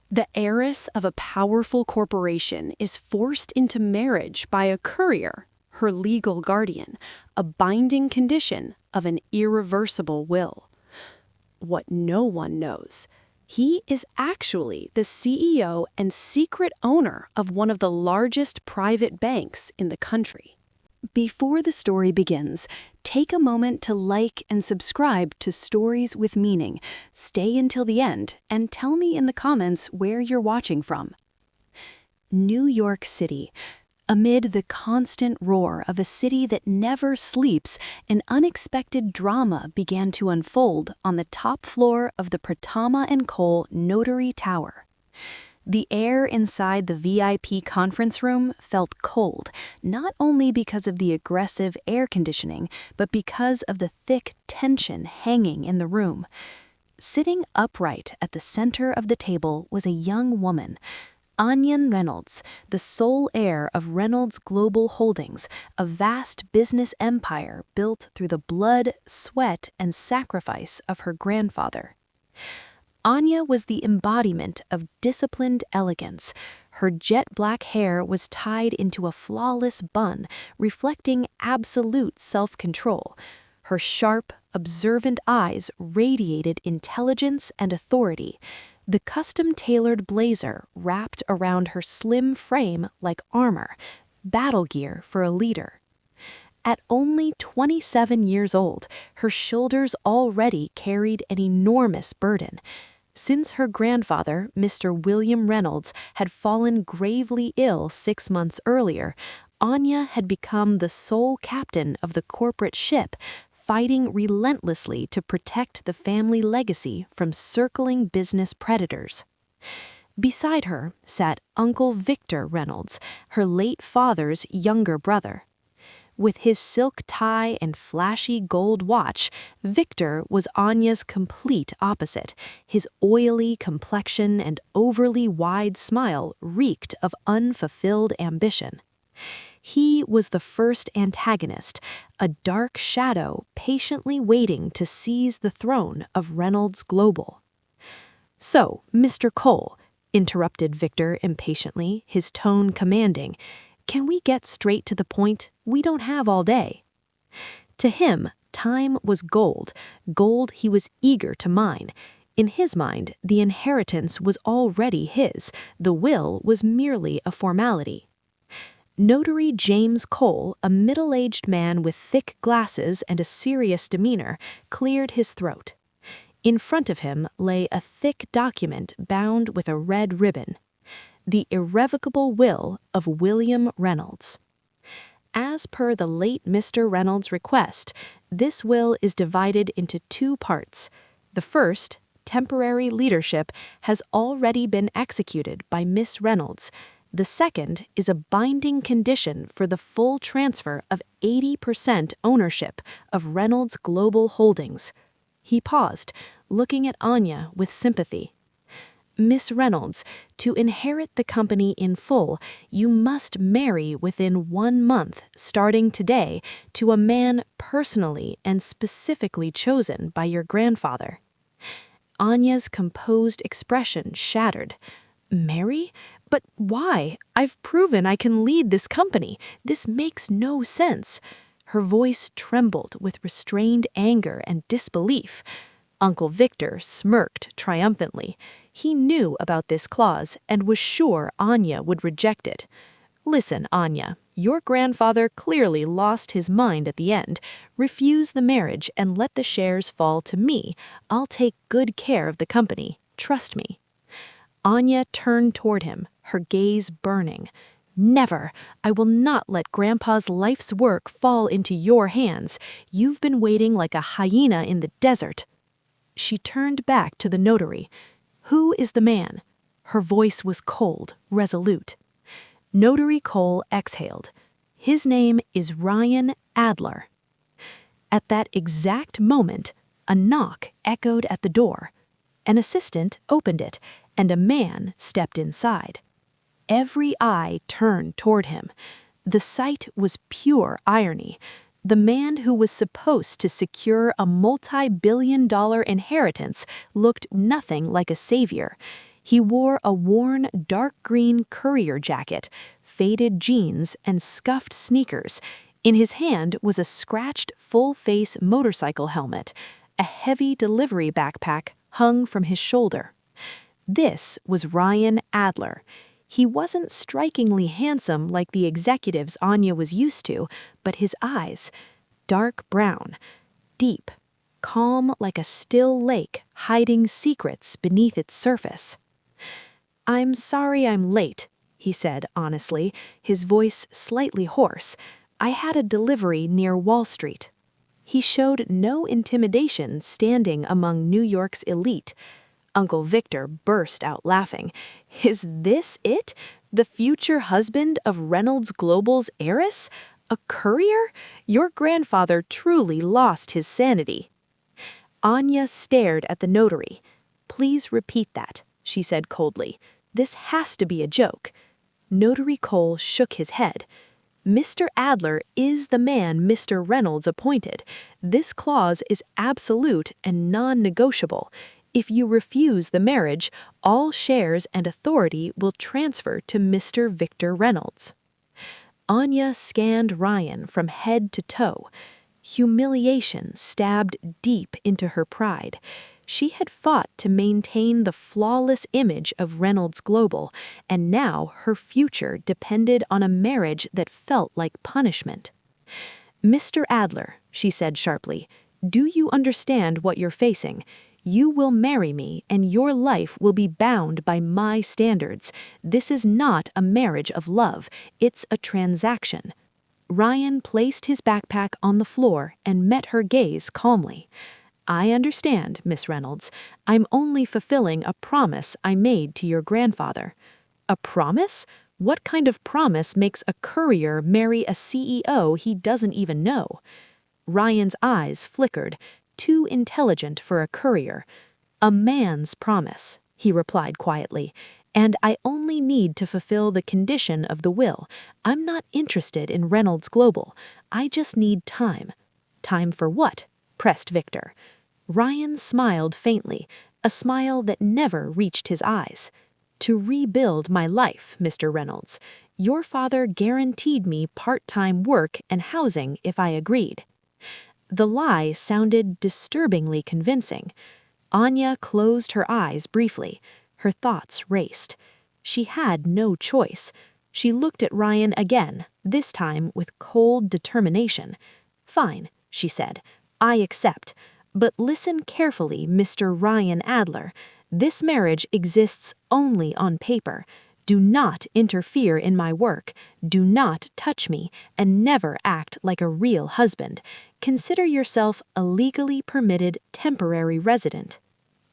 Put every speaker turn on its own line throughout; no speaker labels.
The heiress of a powerful corporation is forced into marriage by a courier, her legal guardian, a binding condition of an irreversible will. What no one knows, he is actually the CEO and secret owner of one of the largest private banks in the country. Before the story begins, take a moment to like and subscribe to Stories with Meaning. Stay until the end and tell me in the comments where you're watching from. New York City. Amid the constant roar of a city that never sleeps, an unexpected drama began to unfold on the top floor of the Pratama & Cole Notary Tower. The air inside the VIP conference room felt cold, not only because of the aggressive air conditioning, but because of the thick tension hanging in the room. Sitting upright at the center of the table was a young woman, Anya Reynolds, the sole heir of Reynolds Global Holdings, a vast business empire built through the blood, sweat, and sacrifice of her grandfather. Anya was the embodiment of disciplined elegance. Her jet-black hair was tied into a flawless bun, reflecting absolute self-control. Her sharp, observant eyes radiated intelligence and authority. The custom-tailored blazer wrapped around her slim frame like armor, battle gear for a leader. At only 27 years old, her shoulders already carried an enormous burden. Since her grandfather, Mr. William Reynolds, had fallen gravely ill 6 months earlier, Anya had become the sole captain of the corporate ship, fighting relentlessly to protect the family legacy from circling business predators. Beside her sat Uncle Victor Reynolds, her late father's younger brother. With his silk tie and flashy gold watch, Victor was Anya's complete opposite. His oily complexion and overly wide smile reeked of unfulfilled ambition. He was the first antagonist, a dark shadow patiently waiting to seize the throne of Reynolds Global. "So, Mr. Cole," interrupted Victor impatiently, his tone commanding, "can we get straight to the point? We don't have all day." To him, time was gold, gold he was eager to mine. In his mind, the inheritance was already his, the will was merely a formality. Notary James Cole, a middle-aged man with thick glasses and a serious demeanor, cleared his throat. In front of him lay a thick document bound with a red ribbon. The irrevocable will of William Reynolds. As per the late Mr. Reynolds' request, this will is divided into 2 parts. The first, temporary leadership, has already been executed by Miss Reynolds. The second is a binding condition for the full transfer of 80% ownership of Reynolds Global Holdings. He paused, looking at Anya with sympathy. "Miss Reynolds, to inherit the company in full, you must marry within 1 month, starting today, to a man personally and specifically chosen by your grandfather." Anya's composed expression shattered. "Marry? But why? I've proven I can lead this company. This makes no sense." Her voice trembled with restrained anger and disbelief. Uncle Victor smirked triumphantly. He knew about this clause and was sure Anya would reject it. "Listen, Anya, your grandfather clearly lost his mind at the end. Refuse the marriage and let the shares fall to me. I'll take good care of the company. Trust me." Anya turned toward him, her gaze burning. "Never! I will not let Grandpa's life's work fall into your hands. You've been waiting like a hyena in the desert." She turned back to the notary. "Who is the man?" Her voice was cold, resolute. Notary Cole exhaled. "His name is Ryan Adler." At that exact moment, a knock echoed at the door. An assistant opened it, and a man stepped inside. Every eye turned toward him. The sight was pure irony. The man who was supposed to secure a multi-billion-dollar inheritance looked nothing like a savior. He wore a worn dark green Courier jacket, faded jeans, and scuffed sneakers. In his hand was a scratched full-face motorcycle helmet. A heavy delivery backpack hung from his shoulder. This was Ryan Adler. He wasn't strikingly handsome like the executives Anya was used to, but his eyes, dark brown, deep, calm like a still lake hiding secrets beneath its surface. "I'm sorry I'm late," he said honestly, his voice slightly hoarse. "I had a delivery near Wall Street." He showed no intimidation standing among New York's elite. Uncle Victor burst out laughing. "Is this it? The future husband of Reynolds Global's heiress? A courier? Your grandfather truly lost his sanity." Anya stared at the notary. "Please repeat that," she said coldly. "This has to be a joke." Notary Cole shook his head. "Mr. Adler is the man Mr. Reynolds appointed. This clause is absolute and non-negotiable. If you refuse the marriage, all shares and authority will transfer to Mr. Victor Reynolds." Anya scanned Ryan from head to toe. Humiliation stabbed deep into her pride. She had fought to maintain the flawless image of Reynolds Global, and now her future depended on a marriage that felt like punishment. "Mr. Adler," she said sharply, "do you understand what you're facing? You will marry me, and your life will be bound by my standards. This is not a marriage of love, it's a transaction." Ryan placed his backpack on the floor and met her gaze calmly. "I understand, Miss Reynolds. I'm only fulfilling a promise I made to your grandfather." "A promise? What kind of promise makes a courier marry a CEO he doesn't even know?" Ryan's eyes flickered, too intelligent for a courier. "A man's promise," he replied quietly, "and I only need to fulfill the condition of the will. I'm not interested in Reynolds Global. I just need time." "Time for what?" pressed Victor. Ryan smiled faintly, a smile that never reached his eyes. "To rebuild my life, Mr. Reynolds. Your father guaranteed me part-time work and housing if I agreed." The lie sounded disturbingly convincing. Anya closed her eyes briefly. Her thoughts raced. She had no choice. She looked at Ryan again, this time with cold determination. "Fine," she said. "I accept. But listen carefully, Mr. Ryan Adler. This marriage exists only on paper. Do not interfere in my work. Do not touch me, and never act like a real husband. Consider yourself a legally permitted temporary resident."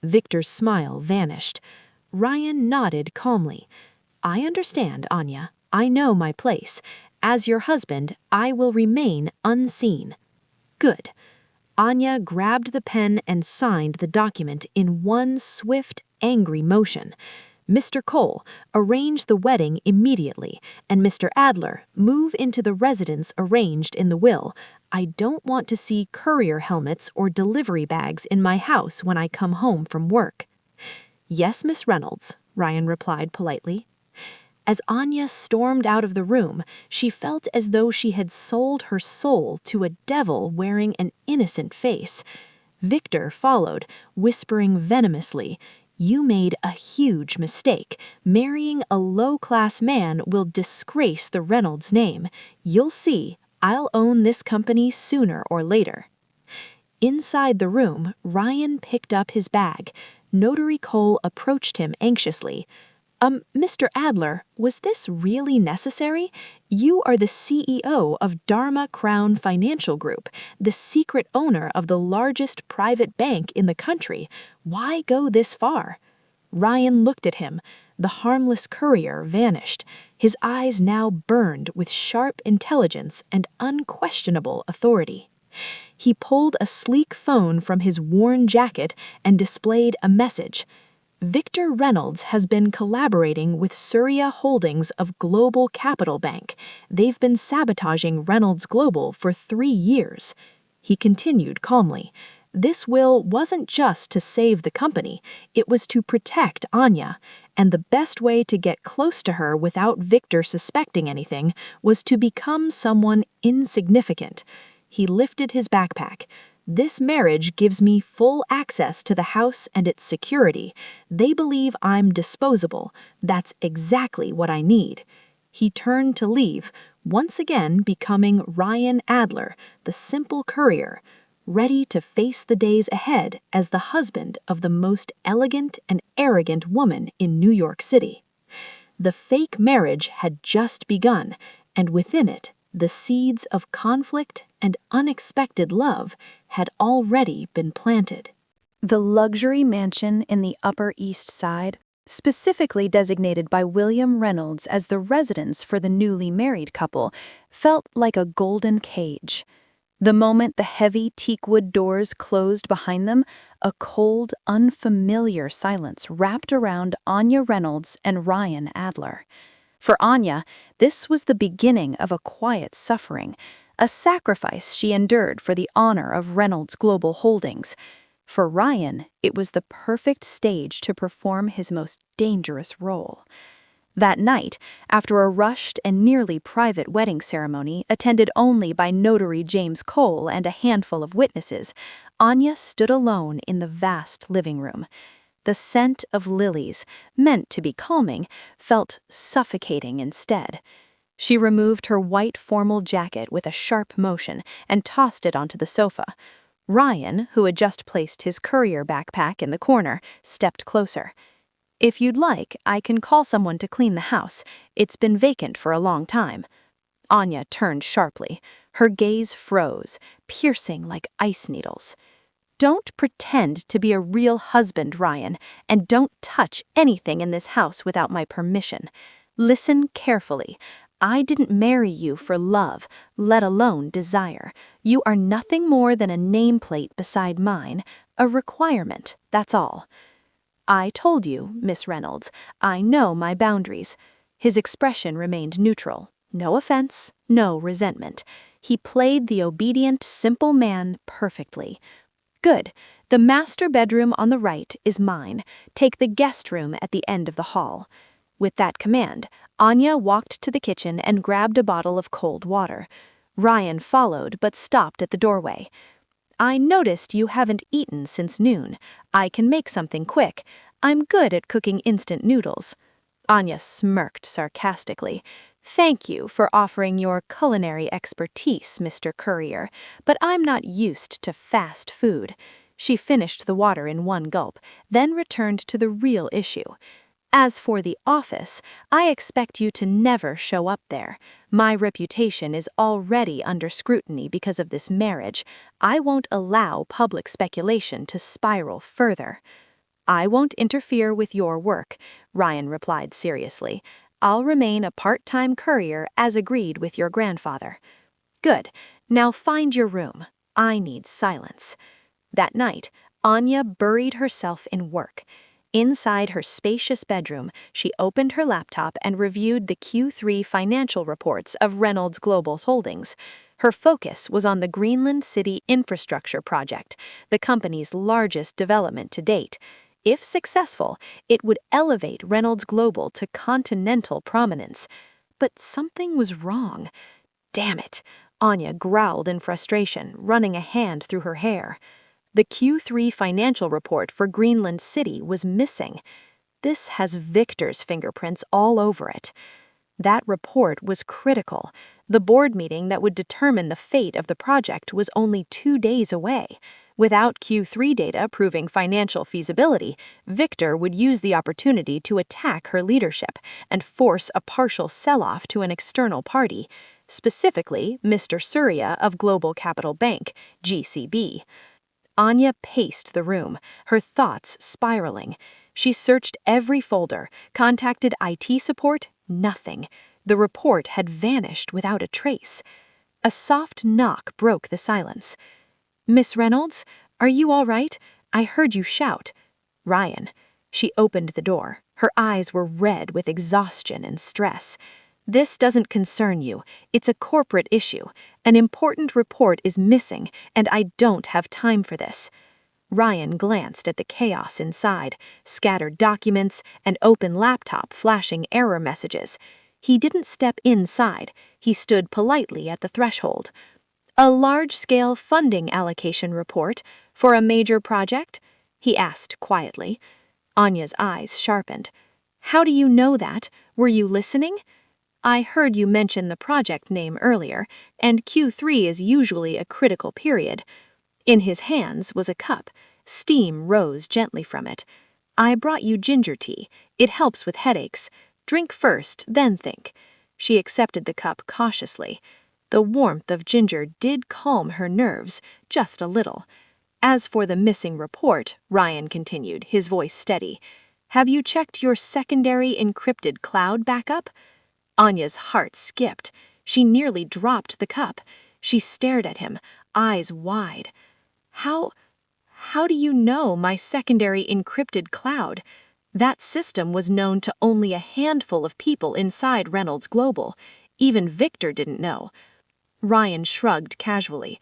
Victor's smile vanished. Ryan nodded calmly. "I understand, Anya. I know my place. As your husband, I will remain unseen." "Good." Anya grabbed the pen and signed the document in one swift, angry motion. "Mr. Cole, arrange the wedding immediately, and Mr. Adler, move into the residence arranged in the will. I don't want to see courier helmets or delivery bags in my house when I come home from work." "Yes, Miss Reynolds," Ryan replied politely. As Anya stormed out of the room, she felt as though she had sold her soul to a devil wearing an innocent face. Victor followed, whispering venomously, "You made a huge mistake. Marrying a low-class man will disgrace the Reynolds name. You'll see, I'll own this company sooner or later." Inside the room, Ryan picked up his bag. Notary Cole approached him anxiously. Mr. Adler, was this really necessary? You are the CEO of Dharma Crown Financial Group, the secret owner of the largest private bank in the country. Why go this far?" Ryan looked at him. The harmless courier vanished. His eyes now burned with sharp intelligence and unquestionable authority. He pulled a sleek phone from his worn jacket and displayed a message. "Victor Reynolds has been collaborating with Surya Holdings of Global Capital Bank. They've been sabotaging Reynolds Global for 3 years." He continued calmly.
This will wasn't just to save the company, it was to protect Anya, and the best way to get close to her without Victor suspecting anything was to become someone insignificant. He lifted his backpack. This marriage gives me full access to the house and its security. They believe I'm disposable. That's exactly what I need. He turned to leave, once again becoming Ryan Adler, the simple courier, ready to face the days ahead as the husband of the most elegant and arrogant woman in New York City. The fake marriage had just begun, and within it, the seeds of conflict and unexpected love had already been planted.
The luxury mansion in the Upper East Side, specifically designated by William Reynolds as the residence for the newly married couple, felt like a golden cage. The moment the heavy teakwood doors closed behind them, a cold, unfamiliar silence wrapped around Anya Reynolds and Ryan Adler. For Anya, this was the beginning of a quiet suffering, a sacrifice she endured for the honor of Reynolds Global Holdings. For Ryan, it was the perfect stage to perform his most dangerous role. That night, after a rushed and nearly private wedding ceremony attended only by notary James Cole and a handful of witnesses, Anya stood alone in the vast living room. The scent of lilies, meant to be calming, felt suffocating instead. She removed her white formal jacket with a sharp motion and tossed it onto the sofa. Ryan, who had just placed his Courier backpack in the corner, stepped closer. "If you'd like, I can call someone to clean the house. It's been vacant for a long time." Anya turned sharply. Her gaze froze, piercing like ice needles. "Don't pretend to be a real husband, Ryan, and don't touch anything in this house without my permission. Listen carefully. I didn't marry you for love, let alone desire. You are nothing more than a nameplate beside mine, a requirement, that's all." "I told you, Miss Reynolds, I know my boundaries." His expression remained neutral. No offense, no resentment. He played the obedient, simple man perfectly. "Good. The master bedroom on the right is mine. Take the guest room at the end of the hall." With that command, Anya walked to the kitchen and grabbed a bottle of cold water. Ryan followed but stopped at the doorway. "I noticed you haven't eaten since noon. I can make something quick. I'm good at cooking instant noodles." Anya smirked sarcastically. "Thank you for offering your culinary expertise, Mr. Courier, but I'm not used to fast food." She finished the water in one gulp, then returned to the real issue. "As for the office, I expect you to never show up there. My reputation is already under scrutiny because of this marriage. I won't allow public speculation to spiral further." "I won't interfere with your work," Ryan replied seriously. "I'll remain a part-time courier as agreed with your grandfather." "Good. Now find your room. I need silence." That night, Anya buried herself in work. Inside her spacious bedroom, she opened her laptop and reviewed the Q3 financial reports of Reynolds Global Holdings. Her focus was on the Greenland City Infrastructure Project, the company's largest development to date. If successful, it would elevate Reynolds Global to continental prominence. But something was wrong. Damn it, Anya growled in frustration, running a hand through her hair. The Q3 financial report for Greenland City was missing. This has Victor's fingerprints all over it. That report was critical. The board meeting that would determine the fate of the project was only 2 days away. Without Q3 data proving financial feasibility, Victor would use the opportunity to attack her leadership and force a partial sell-off to an external party, specifically Mr. Surya of Global Capital Bank, GCB. Anya paced the room, her thoughts spiraling. She searched every folder, contacted IT support, nothing. The report had vanished without a trace. A soft knock broke the silence. "Miss Reynolds, are you all right? I heard you shout." "Ryan." She opened the door. Her eyes were red with exhaustion and stress. "This doesn't concern you. It's a corporate issue. An important report is missing, and I don't have time for this."
Ryan glanced at the chaos inside, scattered documents, and open laptop flashing error messages. He didn't step inside, he stood politely at the threshold. "A large-scale funding allocation report for a major project?" he asked quietly. Anya's eyes sharpened. "How do you know that? Were you listening?" "I heard you mention the project name earlier, and Q3 is usually a critical period." In his hands was a cup. Steam rose gently from it. "I brought you ginger tea. It helps with headaches. Drink first, then think." She accepted the cup cautiously. The warmth of ginger did calm her nerves, just a little. "As for the missing report," Ryan continued, his voice steady, "have you checked your secondary encrypted cloud backup?" Anya's heart skipped. She nearly dropped the cup. She stared at him, eyes wide. How do you know my secondary encrypted cloud? That system was known to only a handful of people inside Reynolds Global. Even Victor didn't know." Ryan shrugged casually.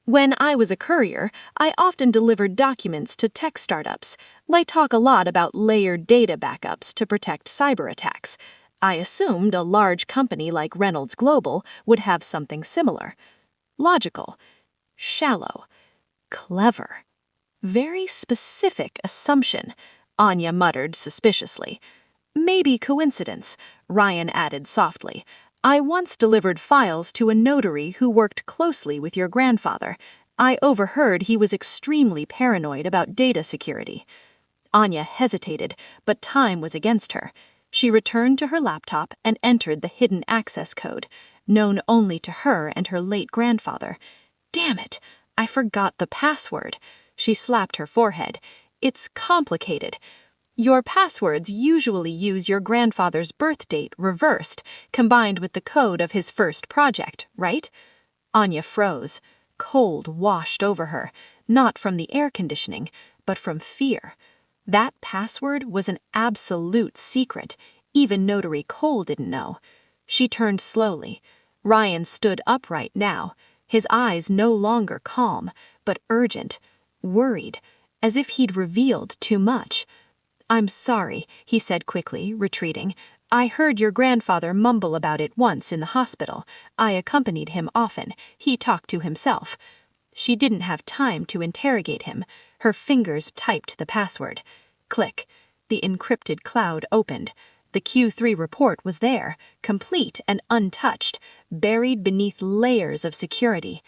"When I was a courier, I often delivered documents to tech startups. I talk a lot about layered data backups to protect cyber attacks. I assumed a large company like Reynolds Global would have something similar. Logical. Shallow. Clever. Very specific assumption," Anya muttered suspiciously. "Maybe coincidence," Ryan added softly. "I once delivered files to a notary who worked closely with your grandfather. I overheard he was extremely paranoid about data security." Anya hesitated, but time was against her. She returned to her laptop and entered the hidden access code, known only to her and her late grandfather. "Damn it! I forgot the password." She slapped her forehead. "It's complicated. Your passwords usually use your grandfather's birth date reversed, combined with the code of his first project, right?" Anya froze. Cold washed over her, not from the air conditioning, but from fear. That password was an absolute secret. Even Notary Cole didn't know. She turned slowly. Ryan stood upright now, his eyes no longer calm, but urgent, worried, as if he'd revealed too much. "I'm sorry," he said quickly, retreating. "I heard your grandfather mumble about it once in the hospital. I accompanied him often. He talked to himself." She didn't have time to interrogate him. Her fingers typed the password. Click. The encrypted cloud opened. The Q3 report was there, complete and untouched, buried beneath layers of security.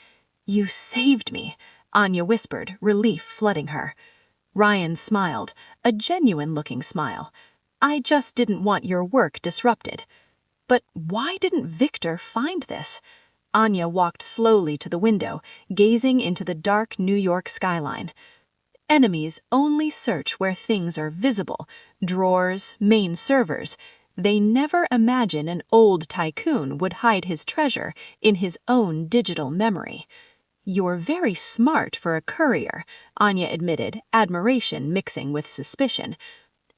"You saved me," Anya whispered, relief flooding her. Ryan smiled, a genuine-looking smile. "I just didn't want your work disrupted." But why didn't Victor find this? Anya walked slowly to the window, gazing into the dark New York skyline. Enemies only search where things are visible, drawers, main servers. They never imagine an old tycoon would hide his treasure in his own digital memory. "You're very smart for a courier," Anya admitted, admiration mixing with suspicion.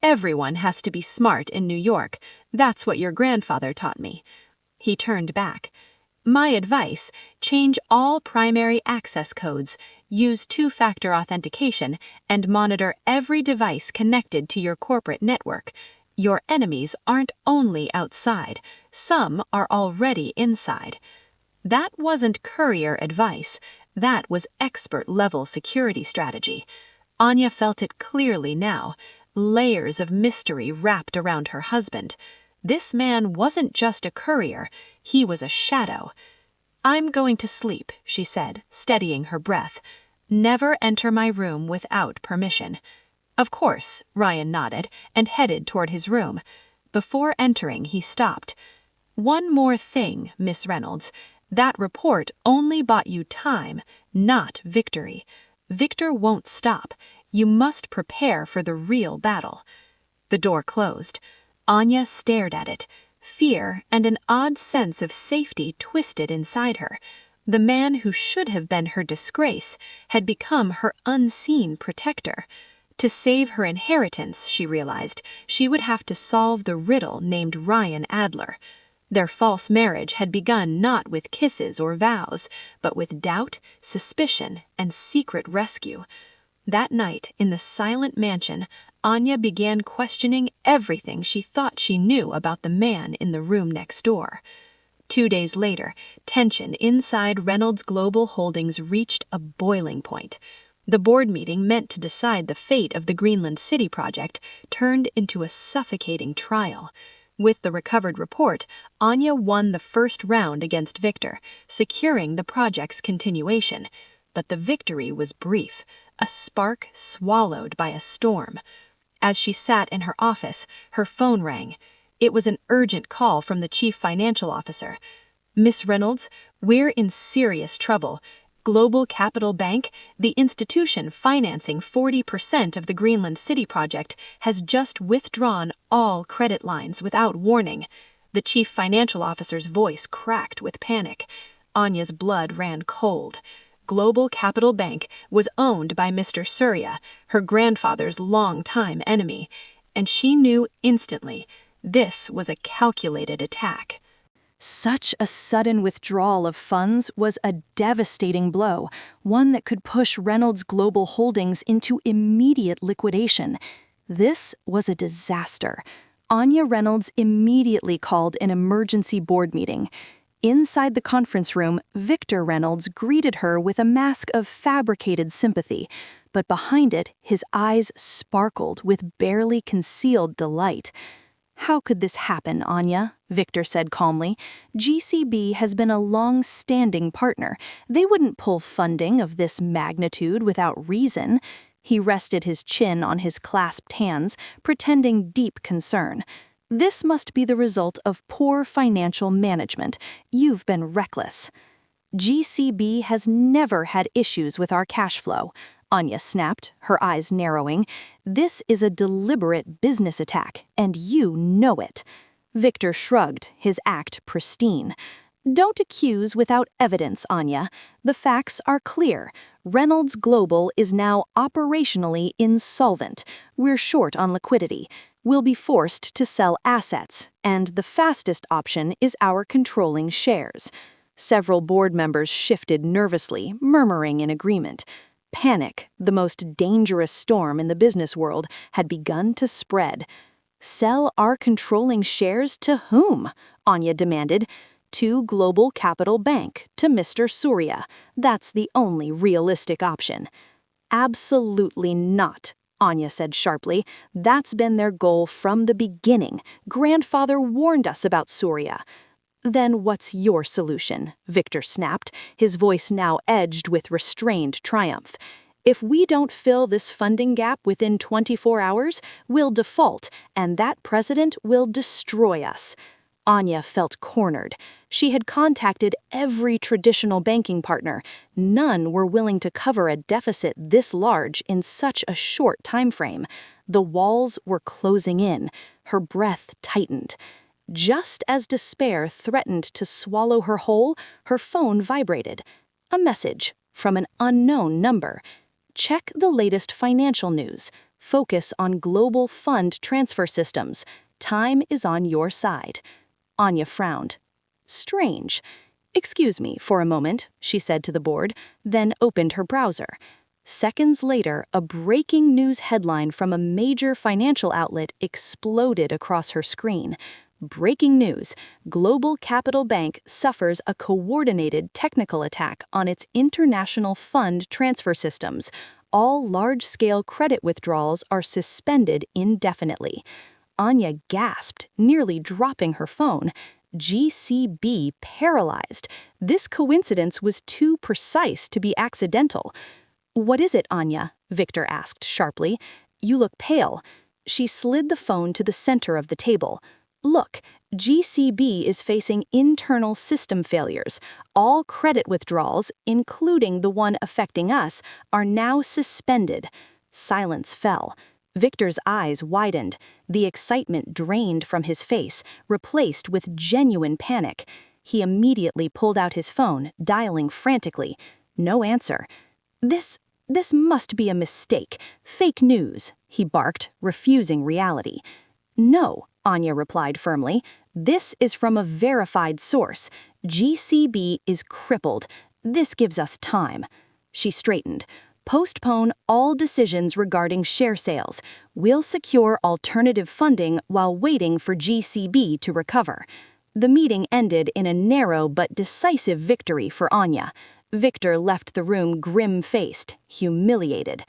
"Everyone has to be smart in New York. That's what your grandfather taught me." He turned back. "My advice, change all primary access codes, use two-factor authentication, and monitor every device connected to your corporate network. Your enemies aren't only outside, some are already inside." That wasn't courier advice. That was expert-level security strategy. Anya felt it clearly now. Layers of mystery wrapped around her husband. This man wasn't just a courier, he was a shadow. "I'm going to sleep," she said, steadying her breath. "Never enter my room without permission." "Of course," Ryan nodded and headed toward his room. Before entering, he stopped. "One more thing, Miss Reynolds. That report only bought you time, not victory. Victor won't stop. You must prepare for the real battle." The door closed. Anya stared at it. Fear and an odd sense of safety twisted inside her. The man who should have been her disgrace had become her unseen protector. To save her inheritance, she realized, she would have to solve the riddle named Ryan Adler. Their false marriage had begun not with kisses or vows, but with doubt, suspicion, and secret rescue. That night, in the silent mansion, Anya began questioning everything she thought she knew about the man in the room next door. 2 days later, tension inside Reynolds Global Holdings reached a boiling point. The board meeting meant to decide the fate of the Greenland City project turned into a suffocating trial. With the recovered report, Anya won the first round against Victor, securing the project's continuation. But the victory was brief, a spark swallowed by a storm. As she sat in her office, her phone rang. It was an urgent call from the chief financial officer. "Miss Reynolds, we're in serious trouble. Global Capital Bank, the institution financing 40% of the Greenland City project, has just withdrawn all credit lines without warning." The chief financial officer's voice cracked with panic. Anya's blood ran cold. Global Capital Bank was owned by Mr. Surya, her grandfather's longtime enemy, and she knew instantly this was a calculated attack.
Such a sudden withdrawal of funds was a devastating blow, one that could push Reynolds Global Holdings into immediate liquidation. This was a disaster. Anya Reynolds immediately called an emergency board meeting. Inside the conference room, Victor Reynolds greeted her with a mask of fabricated sympathy, but behind it, his eyes sparkled with barely concealed delight. "How could this happen, Anya?" Victor said calmly. "GCB has been a long-standing partner. They wouldn't pull funding of this magnitude without reason." He rested his chin on his clasped hands, pretending deep concern. "This must be the result of poor financial management. You've been reckless." "GCB has never had issues with our cash flow," Anya snapped, her eyes narrowing. "This is a deliberate business attack, and you know it." Victor shrugged, his act pristine. "Don't accuse without evidence, Anya. The facts are clear. Reynolds Global is now operationally insolvent. We're short on liquidity. We'll be forced to sell assets, and the fastest option is our controlling shares." Several board members shifted nervously, murmuring in agreement. Panic, the most dangerous storm in the business world, had begun to spread. "Sell our controlling shares to whom?" Anya demanded. "To Global Capital Bank, to Mr. Surya. That's the only realistic option." "Absolutely not," Anya said sharply. "That's been their goal from the beginning. Grandfather warned us about Surya." "Then what's your solution?" Victor snapped, his voice now edged with restrained triumph. "If we don't fill this funding gap within 24 hours, we'll default, and that precedent will destroy us." Anya felt cornered. She had contacted every traditional banking partner. None were willing to cover a deficit this large in such a short time frame. The walls were closing in. Her breath tightened. Just as despair threatened to swallow her whole, her phone vibrated. A message from an unknown number. "Check the latest financial news. Focus on global fund transfer systems. Time is on your side." Anya frowned. "Strange. Excuse me for a moment," she said to the board, then opened her browser. Seconds later, a breaking news headline from a major financial outlet exploded across her screen. Breaking news: Global Capital Bank suffers a coordinated technical attack on its international fund transfer systems. All large-scale credit withdrawals are suspended indefinitely. Anya gasped, nearly dropping her phone. GCB paralyzed. This coincidence was too precise to be accidental. "What is it, Anya?" Victor asked sharply. "You look pale." She slid the phone to the center of the table. "Look, GCB is facing internal system failures. All credit withdrawals, including the one affecting us, are now suspended." Silence fell. Victor's eyes widened. The excitement drained from his face, replaced with genuine panic. He immediately pulled out his phone, dialing frantically. No answer. This must be a mistake. Fake news," he barked, refusing reality. "No," Anya replied firmly. "This is from a verified source. GCB is crippled. This gives us time." She straightened. Postpone all decisions regarding share sales. We'll secure alternative funding while waiting for GCB to recover. The meeting ended in a narrow but decisive victory for Anya. Victor left the room grim-faced, humiliated.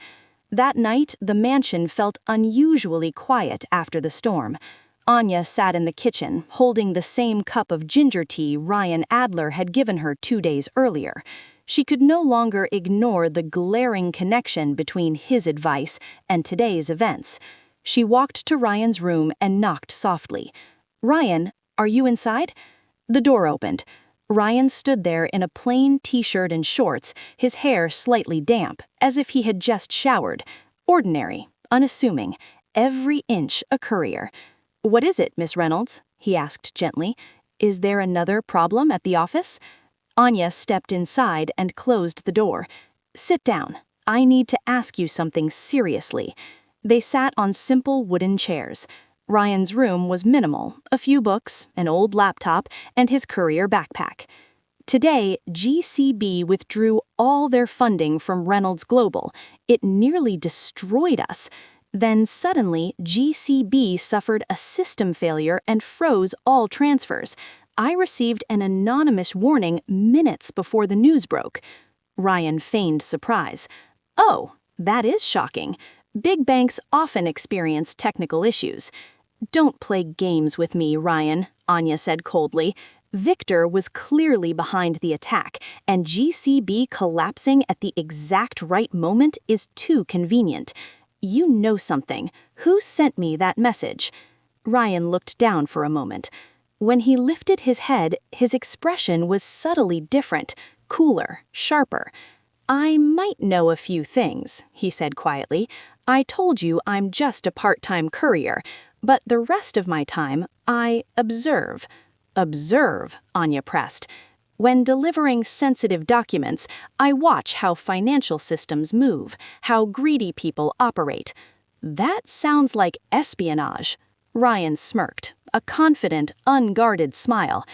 That night, the mansion felt unusually quiet after the storm. Anya sat in the kitchen, holding the same cup of ginger tea Ryan Adler had given her 2 days earlier. She could no longer ignore the glaring connection between his advice and today's events. She walked to Ryan's room and knocked softly. "Ryan, are you inside?" The door opened. Ryan stood there in a plain t-shirt and shorts, his hair slightly damp, as if he had just showered. Ordinary, unassuming, every inch a courier. "What is it, Miss Reynolds?" he asked gently. "Is there another problem at the office?" Anya stepped inside and closed the door. "Sit down. I need to ask you something seriously." They sat on simple wooden chairs. Ryan's room was minimal, a few books, an old laptop, and his Courier backpack. Today, GCB withdrew all their funding from Reynolds Global. It nearly destroyed us. Then suddenly, GCB suffered a system failure and froze all transfers. I received an anonymous warning minutes before the news broke. Ryan feigned surprise. "Oh, that is shocking. Big banks often experience technical issues." "Don't play games with me, Ryan," Anya said coldly. Victor was clearly behind the attack, and GCB collapsing at the exact right moment is too convenient. "You know something. Who sent me that message?" Ryan looked down for a moment. When he lifted his head, his expression was subtly different, cooler, sharper. "I might know a few things," he said quietly. "I told you I'm just a part-time courier, but the rest of my time, I observe." "Observe," Anya pressed. "When delivering sensitive documents, I watch how financial systems move, how greedy people operate." "That sounds like espionage." Ryan smirked, a confident, unguarded smile.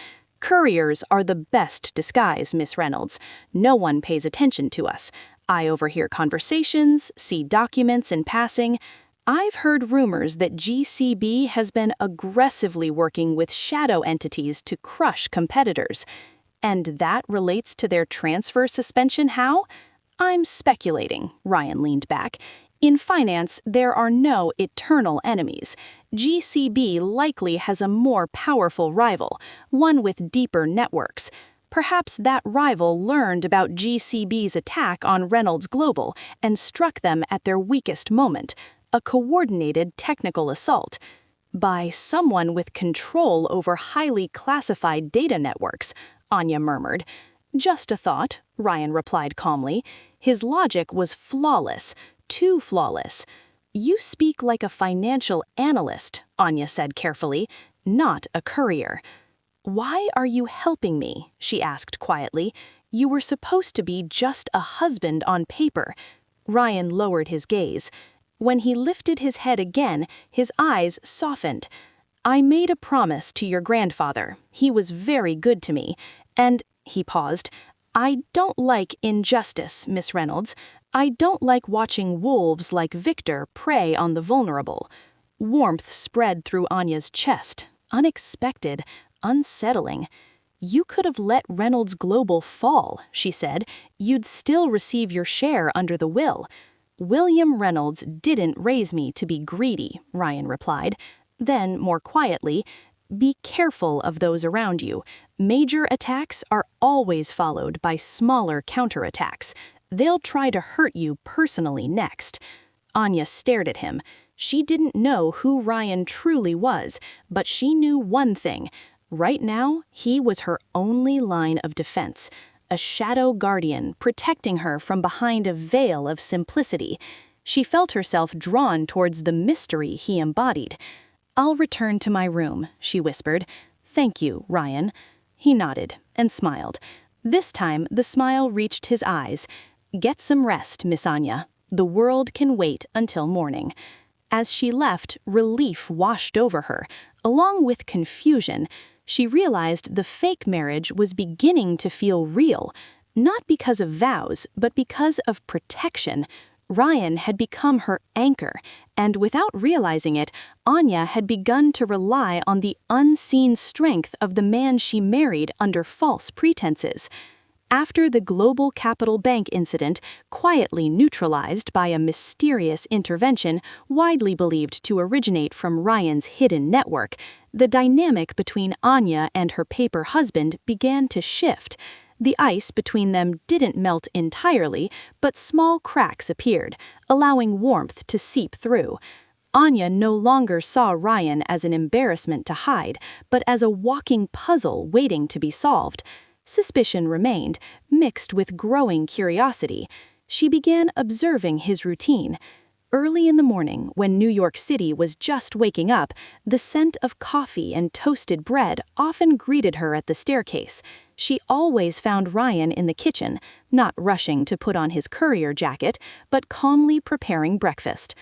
"Couriers are the best disguise, Miss Reynolds. No one pays attention to us. I overhear conversations, see documents in passing. I've heard rumors that GCB has been aggressively working with shadow entities to crush competitors. And that relates to their transfer suspension, how?" "I'm speculating," Ryan leaned back. "In finance, there are no eternal enemies. GCB likely has a more powerful rival, one with deeper networks. Perhaps that rival learned about GCB's attack on Reynolds Global and struck them at their weakest moment, a coordinated technical assault. By someone with control over highly classified data networks," Anya murmured. "Just a thought," Ryan replied calmly. His logic was flawless, too flawless. "You speak like a financial analyst," Anya said carefully, "not a courier." "Why are you helping me?" she asked quietly. "You were supposed to be just a husband on paper." Ryan lowered his gaze. When he lifted his head again, his eyes softened. "I made a promise to your grandfather. He was very good to me. And," he paused, "I don't like injustice, Miss Reynolds. I don't like watching wolves like Victor prey on the vulnerable." Warmth spread through Anya's chest, unexpected, unsettling. "You could have let Reynolds Global fall," she said. "You'd still receive your share under the will." "William Reynolds didn't raise me to be greedy," Ryan replied. Then, more quietly, "Be careful of those around you. Major attacks are always followed by smaller counterattacks. They'll try to hurt you personally next." Anya stared at him. She didn't know who Ryan truly was, but she knew one thing. Right now, he was her only line of defense, a shadow guardian protecting her from behind a veil of simplicity. She felt herself drawn towards the mystery he embodied. "I'll return to my room," she whispered. "Thank you, Ryan." He nodded and smiled. This time, the smile reached his eyes. "Get some rest, Miss Anya. The world can wait until morning." As she left, relief washed over her, along with confusion. She realized the fake marriage was beginning to feel real. Not because of vows, but because of protection. Ryan had become her anchor, and without realizing it, Anya had begun to rely on the unseen strength of the man she married under false pretenses. After the global capital bank incident, quietly neutralized by a mysterious intervention widely believed to originate from Ryan's hidden network, the dynamic between Anya and her paper husband began to shift. The ice between them didn't melt entirely, but small cracks appeared, allowing warmth to seep through. Anya no longer saw Ryan as an embarrassment to hide, but as a walking puzzle waiting to be solved. Suspicion remained, mixed with growing curiosity. She began observing his routine. Early in the morning, when New York City was just waking up, the scent of coffee and toasted bread often greeted her at the staircase. She always found Ryan in the kitchen, not rushing to put on his courier jacket, but calmly preparing breakfast.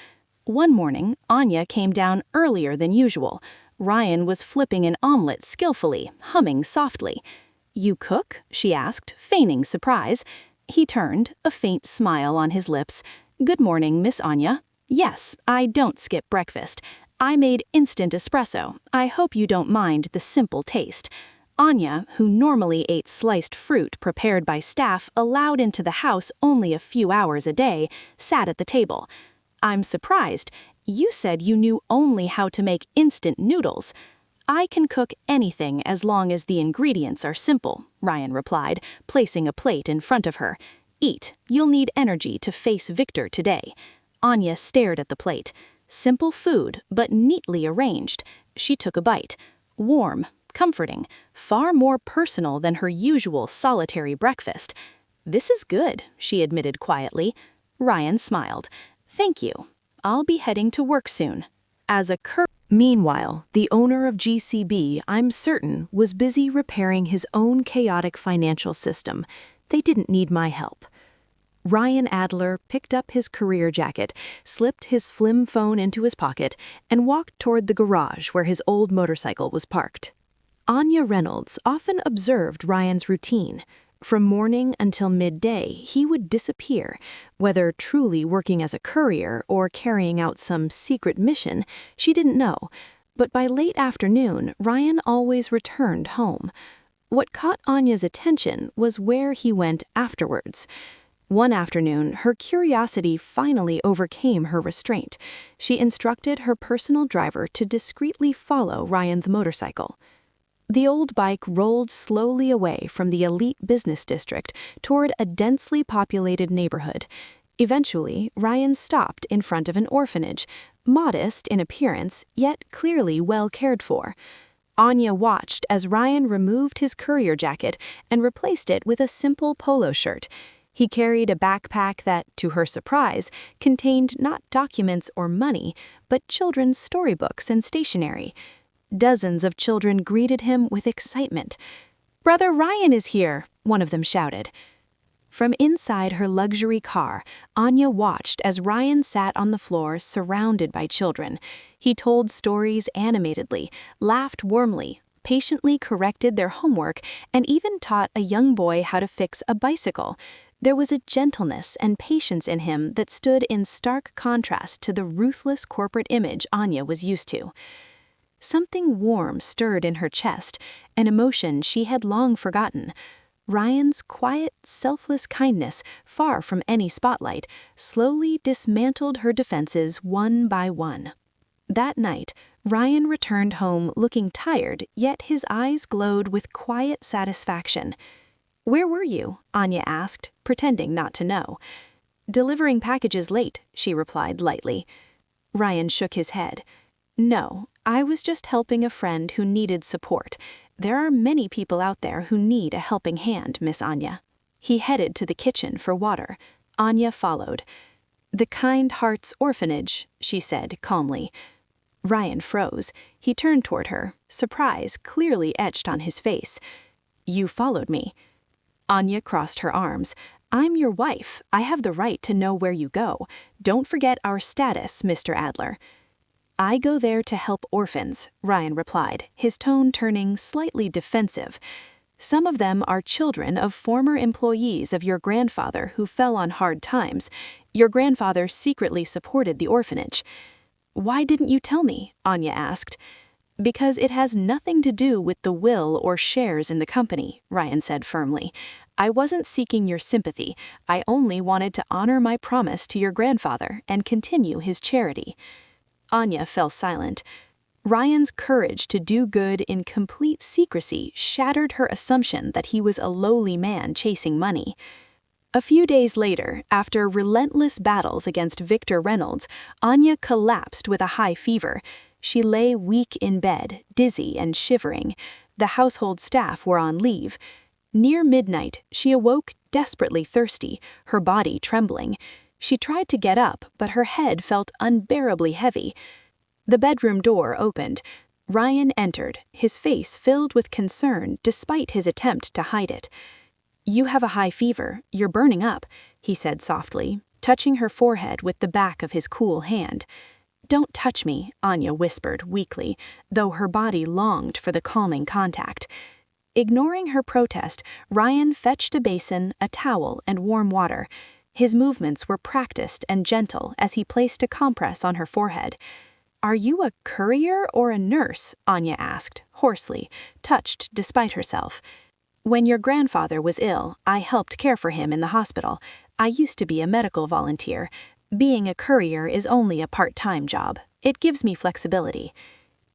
One morning, Anya came down earlier than usual. Ryan was flipping an omelet skillfully, humming softly. "You cook?" she asked, feigning surprise. He turned, a faint smile on his lips. "Good morning, Miss Anya. Yes, I don't skip breakfast. I made instant espresso. I hope you don't mind the simple taste." Anya, who normally ate sliced fruit prepared by staff allowed into the house only a few hours a day, sat at the table. "I'm surprised. You said you knew only how to make instant noodles." "I can cook anything as long as the ingredients are simple," Ryan replied, placing a plate in front of her. "Eat. You'll need energy to face Victor today." Anya stared at the plate. Simple food, but neatly arranged. She took a bite. Warm, comforting, far more personal than her usual solitary breakfast. "This is good," she admitted quietly. Ryan smiled. "Thank you. I'll be heading to work soon." Meanwhile, the owner of GCB, I'm certain, was busy repairing his own chaotic financial system. They didn't need my help. Ryan Adler picked up his Courier jacket, slipped his flim phone into his pocket, and walked toward the garage where his old motorcycle was parked. Anya Reynolds often observed Ryan's routine. From morning until midday, he would disappear. Whether truly working as a courier or carrying out some secret mission, she didn't know. But by late afternoon, Ryan always returned home. What caught Anya's attention was where he went afterwards. One afternoon, her curiosity finally overcame her restraint. She instructed her personal driver to discreetly follow Ryan's motorcycle. The old bike rolled slowly away from the elite business district toward a densely populated neighborhood. Eventually, Ryan stopped in front of an orphanage, modest in appearance, yet clearly well cared for. Anya watched as Ryan removed his courier jacket and replaced it with a simple polo shirt. He carried a backpack that, to her surprise, contained not documents or money, but children's storybooks and stationery. Dozens of children greeted him with excitement. "Brother Ryan is here," one of them shouted. From inside her luxury car, Anya watched as Ryan sat on the floor surrounded by children. He told stories animatedly, laughed warmly, patiently corrected their homework, and even taught a young boy how to fix a bicycle. There was a gentleness and patience in him that stood in stark contrast to the ruthless corporate image Anya was used to. Something warm stirred in her chest, an emotion she had long forgotten. Ryan's quiet, selfless kindness, far from any spotlight, slowly dismantled her defenses one by one. That night, Ryan returned home looking tired, yet his eyes glowed with quiet satisfaction. "Where were you?" Anya asked, pretending not to know. "Delivering packages late," she replied lightly. Ryan shook his head. "No, I was just helping a friend who needed support. There are many people out there who need a helping hand, Miss Anya." He headed to the kitchen for water. Anya followed. "The Kind Hearts Orphanage," she said calmly. Ryan froze. He turned toward her, surprise clearly etched on his face. "You followed me." Anya crossed her arms. "I'm your wife. I have the right to know where you go. Don't forget our status, Mr. Adler." "I go there to help orphans," Ryan replied, his tone turning slightly defensive. Some of them are children of former employees of your grandfather who fell on hard times. Your grandfather secretly supported the orphanage." "Why didn't you tell me?" Anya asked. "Because it has nothing to do with the will or shares in the company," Ryan said firmly. "I wasn't seeking your sympathy. I only wanted to honor my promise to your grandfather and continue his charity." Anya fell silent. Ryan's courage to do good in complete secrecy shattered her assumption that he was a lowly man chasing money. A few days later, after relentless battles against Victor Reynolds, Anya collapsed with a high fever. She lay weak in bed, dizzy and shivering. The household staff were on leave. Near midnight, she awoke desperately thirsty, her body trembling. She tried to get up, but her head felt unbearably heavy. The bedroom door opened. Ryan entered, his face filled with concern despite his attempt to hide it. "You have a high fever. You're burning up," he said softly, touching her forehead with the back of his cool hand. "Don't touch me," Anya whispered weakly, though her body longed for the calming contact. Ignoring her protest, Ryan fetched a basin, a towel, and warm water. His movements were practiced and gentle as he placed a compress on her forehead. "Are you a courier or a nurse?" Anya asked, hoarsely, touched despite herself. "When your grandfather was ill, I helped care for him in the hospital. I used to be a medical volunteer. Being a courier is only a part-time job. It gives me flexibility."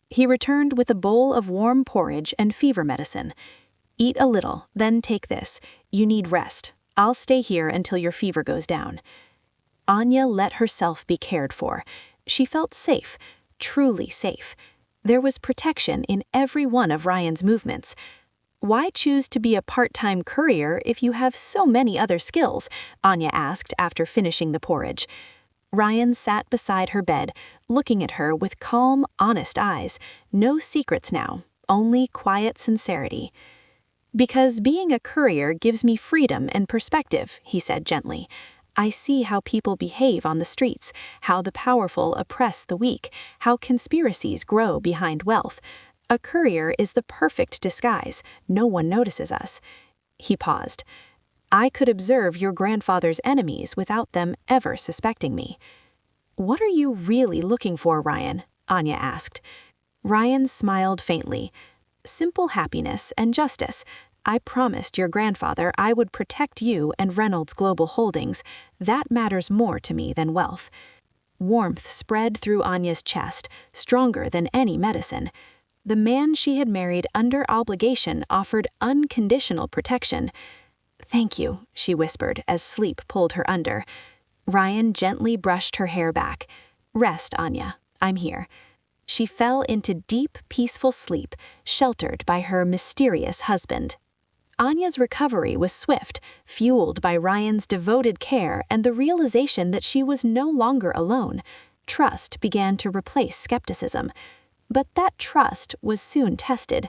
He returned with a bowl of warm porridge and fever medicine. "Eat a little, then take this. You need rest. I'll stay here until your fever goes down." Anya let herself be cared for. She felt safe, truly safe. There was protection in every one of Ryan's movements. "Why choose to be a part-time courier if you have so many other skills?" Anya asked after finishing the porridge. Ryan sat beside her bed, looking at her with calm, honest eyes. No secrets now, only quiet sincerity. "Because being a courier gives me freedom and perspective," he said gently. "I see how people behave on the streets, how the powerful oppress the weak, how conspiracies grow behind wealth. A courier is the perfect disguise. No one notices us." He paused. "I could observe your grandfather's enemies without them ever suspecting me." "What are you really looking for, Ryan?" Anya asked. Ryan smiled faintly. "Simple happiness and justice. I promised your grandfather I would protect you and Reynolds Global Holdings. That matters more to me than wealth." Warmth spread through Anya's chest, stronger than any medicine. The man she had married under obligation offered unconditional protection. "Thank you," she whispered as sleep pulled her under. Ryan gently brushed her hair back. "Rest, Anya. I'm here." She fell into deep, peaceful sleep, sheltered by her mysterious husband. Anya's recovery was swift, fueled by Ryan's devoted care and the realization that she was no longer alone. Trust began to replace skepticism. But that trust was soon tested.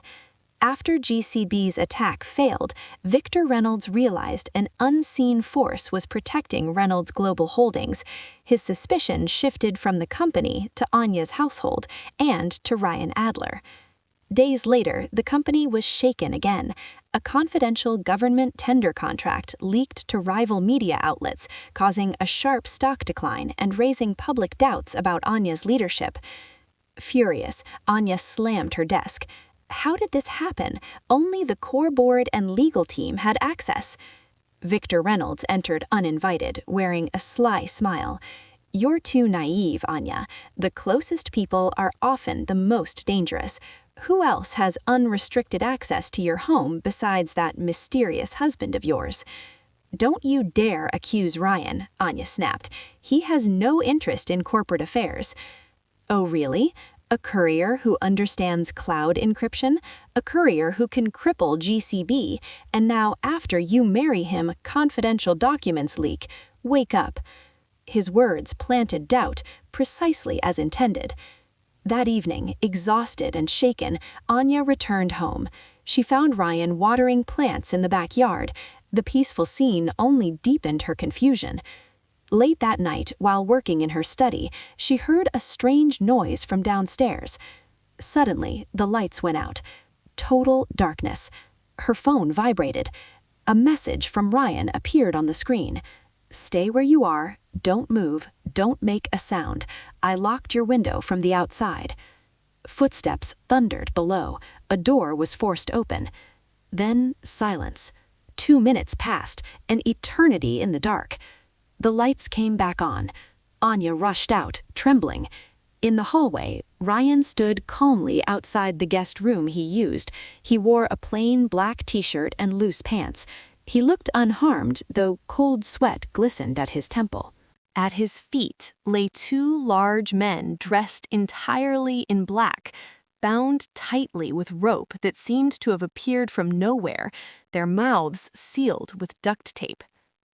After GCB's attack failed, Victor Reynolds realized an unseen force was protecting Reynolds Global Holdings. His suspicion shifted from the company to Anya's household and to Ryan Adler. Days later, the company was shaken again. A confidential government tender contract leaked to rival media outlets, causing a sharp stock decline and raising public doubts about Anya's leadership. Furious, Anya slammed her desk. How did this happen? Only the core board and legal team had access. Victor Reynolds entered uninvited, wearing a sly smile. "You're too naive, Anya. The closest people are often the most dangerous. Who else has unrestricted access to your home besides that mysterious husband of yours?" "Don't you dare accuse Ryan," Anya snapped. "He has no interest in corporate affairs." "Oh, really? A courier who understands cloud encryption? A courier who can cripple GCB? And now, after you marry him, confidential documents leak. Wake up." His words planted doubt, precisely as intended. That evening, exhausted and shaken, Anya returned home. She found Ryan watering plants in the backyard. The peaceful scene only deepened her confusion. Late that night, while working in her study, she heard a strange noise from downstairs. Suddenly, the lights went out. Total darkness. Her phone vibrated. A message from Ryan appeared on the screen. "Stay where you are, don't move, don't make a sound. I locked your window from the outside." Footsteps thundered below. A door was forced open. Then silence. 2 minutes passed, an eternity in the dark. The lights came back on. Anya rushed out, trembling. In the hallway, Ryan stood calmly outside the guest room he used. He wore a plain black t-shirt and loose pants. He looked unharmed, though cold sweat glistened at his temple. At his feet lay 2 large men dressed entirely in black, bound tightly with rope that seemed to have appeared from nowhere, their mouths sealed with duct tape.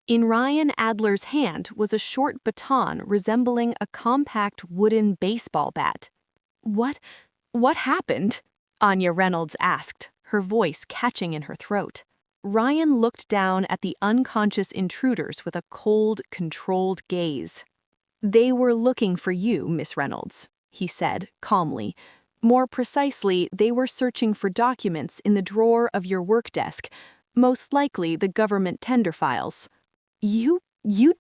In Ryan Adler's hand was a short baton resembling a compact wooden baseball bat. What happened?" Anya Reynolds asked, her voice catching in her throat. Ryan looked down at the unconscious intruders with a cold, controlled gaze. "They were looking for you, Miss Reynolds," he said, calmly. "More precisely, they were searching for documents in the drawer of your work desk, most likely the government tender files." You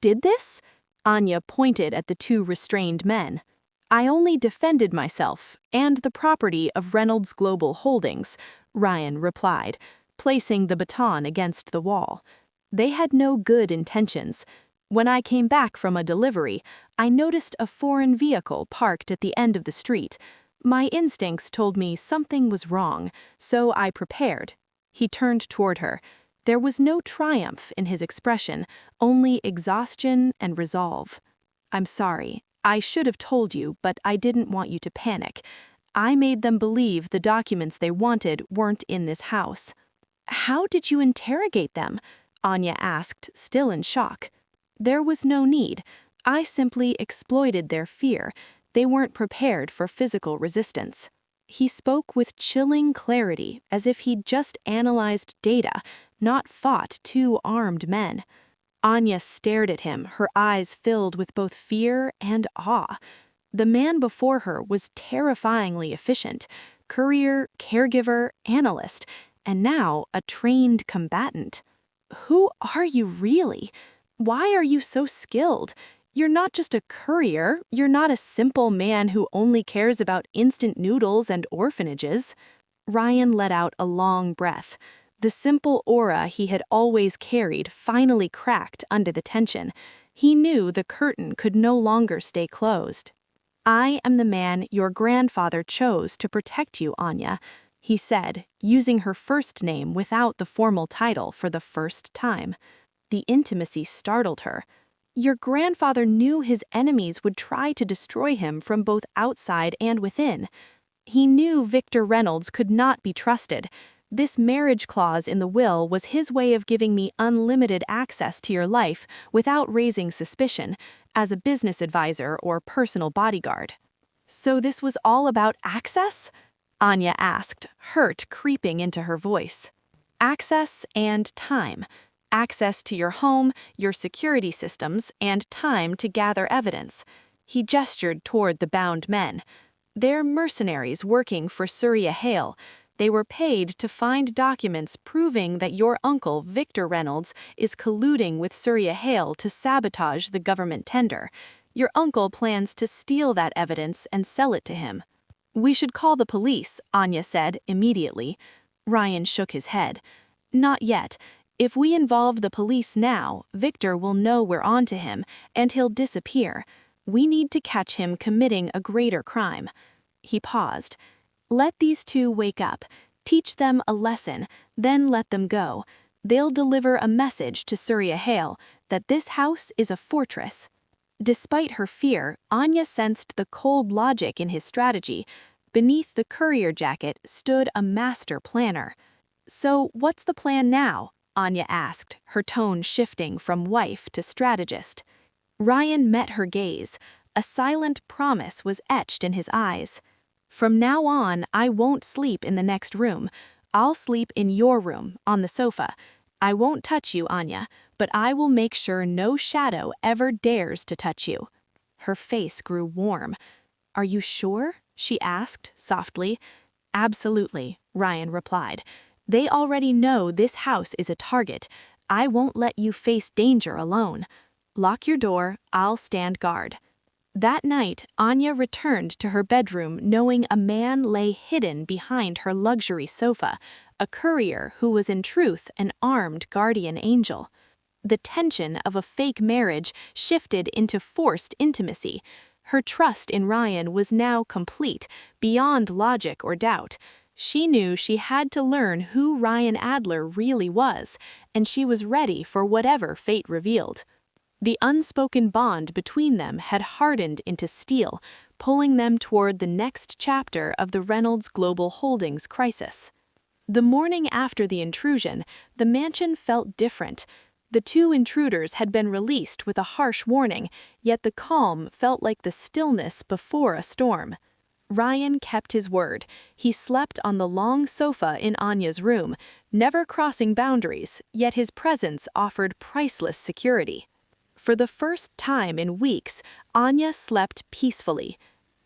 did this?" Anya pointed at the 2 restrained men. "I only defended myself and the property of Reynolds Global Holdings," Ryan replied, placing the baton against the wall. "They had no good intentions. When I came back from a delivery, I noticed a foreign vehicle parked at the end of the street. My instincts told me something was wrong, so I prepared." He turned toward her. There was no triumph in his expression, only exhaustion and resolve. "I'm sorry. I should have told you, but I didn't want you to panic. I made them believe the documents they wanted weren't in this house." "How did you interrogate them?" Anya asked, still in shock. "There was no need. I simply exploited their fear. They weren't prepared for physical resistance." He spoke with chilling clarity, as if he'd just analyzed data, not fought 2 armed men. Anya stared at him, her eyes filled with both fear and awe. The man before her was terrifyingly efficient, courier, caregiver, analyst, and now a trained combatant. "Who are you really? Why are you so skilled? You're not just a courier, you're not a simple man who only cares about instant noodles and orphanages." Ryan let out a long breath. The simple aura he had always carried finally cracked under the tension. He knew the curtain could no longer stay closed. "I am the man your grandfather chose to protect you, Anya," he said, using her first name without the formal title for the first time. The intimacy startled her. "Your grandfather knew his enemies would try to destroy him from both outside and within. He knew Victor Reynolds could not be trusted. This marriage clause in the will was his way of giving me unlimited access to your life without raising suspicion, as a business advisor or personal bodyguard." "So this was all about access?" Anya asked, hurt creeping into her voice. "Access and time. Access to your home, your security systems, and time to gather evidence." He gestured toward the bound men. "They're mercenaries working for Surya Hale. They were paid to find documents proving that your uncle, Victor Reynolds, is colluding with Surya Hale to sabotage the government tender. Your uncle plans to steal that evidence and sell it to him." "We should call the police," Anya said immediately. Ryan shook his head. "Not yet. If we involve the police now, Victor will know we're on to him, and he'll disappear. We need to catch him committing a greater crime." He paused. "Let these 2 wake up. Teach them a lesson, then let them go. They'll deliver a message to Surya Hale that this house is a fortress." Despite her fear, Anya sensed the cold logic in his strategy. Beneath the courier jacket stood a master planner. "So what's the plan now?" Anya asked, her tone shifting from wife to strategist. Ryan met her gaze. A silent promise was etched in his eyes. "From now on, I won't sleep in the next room. I'll sleep in your room, on the sofa. I won't touch you, Anya, but I will make sure no shadow ever dares to touch you." Her face grew warm. "Are you sure?" she asked, softly. "Absolutely," Ryan replied. They already know this house is a target. I won't let you face danger alone. Lock your door, I'll stand guard." That night, Anya returned to her bedroom knowing a man lay hidden behind her luxury sofa, a courier who was in truth an armed guardian angel. The tension of a fake marriage shifted into forced intimacy. Her trust in Ryan was now complete, beyond logic or doubt. She knew she had to learn who Ryan Adler really was, and she was ready for whatever fate revealed. The unspoken bond between them had hardened into steel, pulling them toward the next chapter of the Reynolds Global Holdings crisis. The morning after the intrusion, the mansion felt different. The two intruders had been released with a harsh warning, yet the calm felt like the stillness before a storm. Ryan kept his word. He slept on the long sofa in Anya's room, never crossing boundaries, yet his presence offered priceless security. For the first time in weeks, Anya slept peacefully.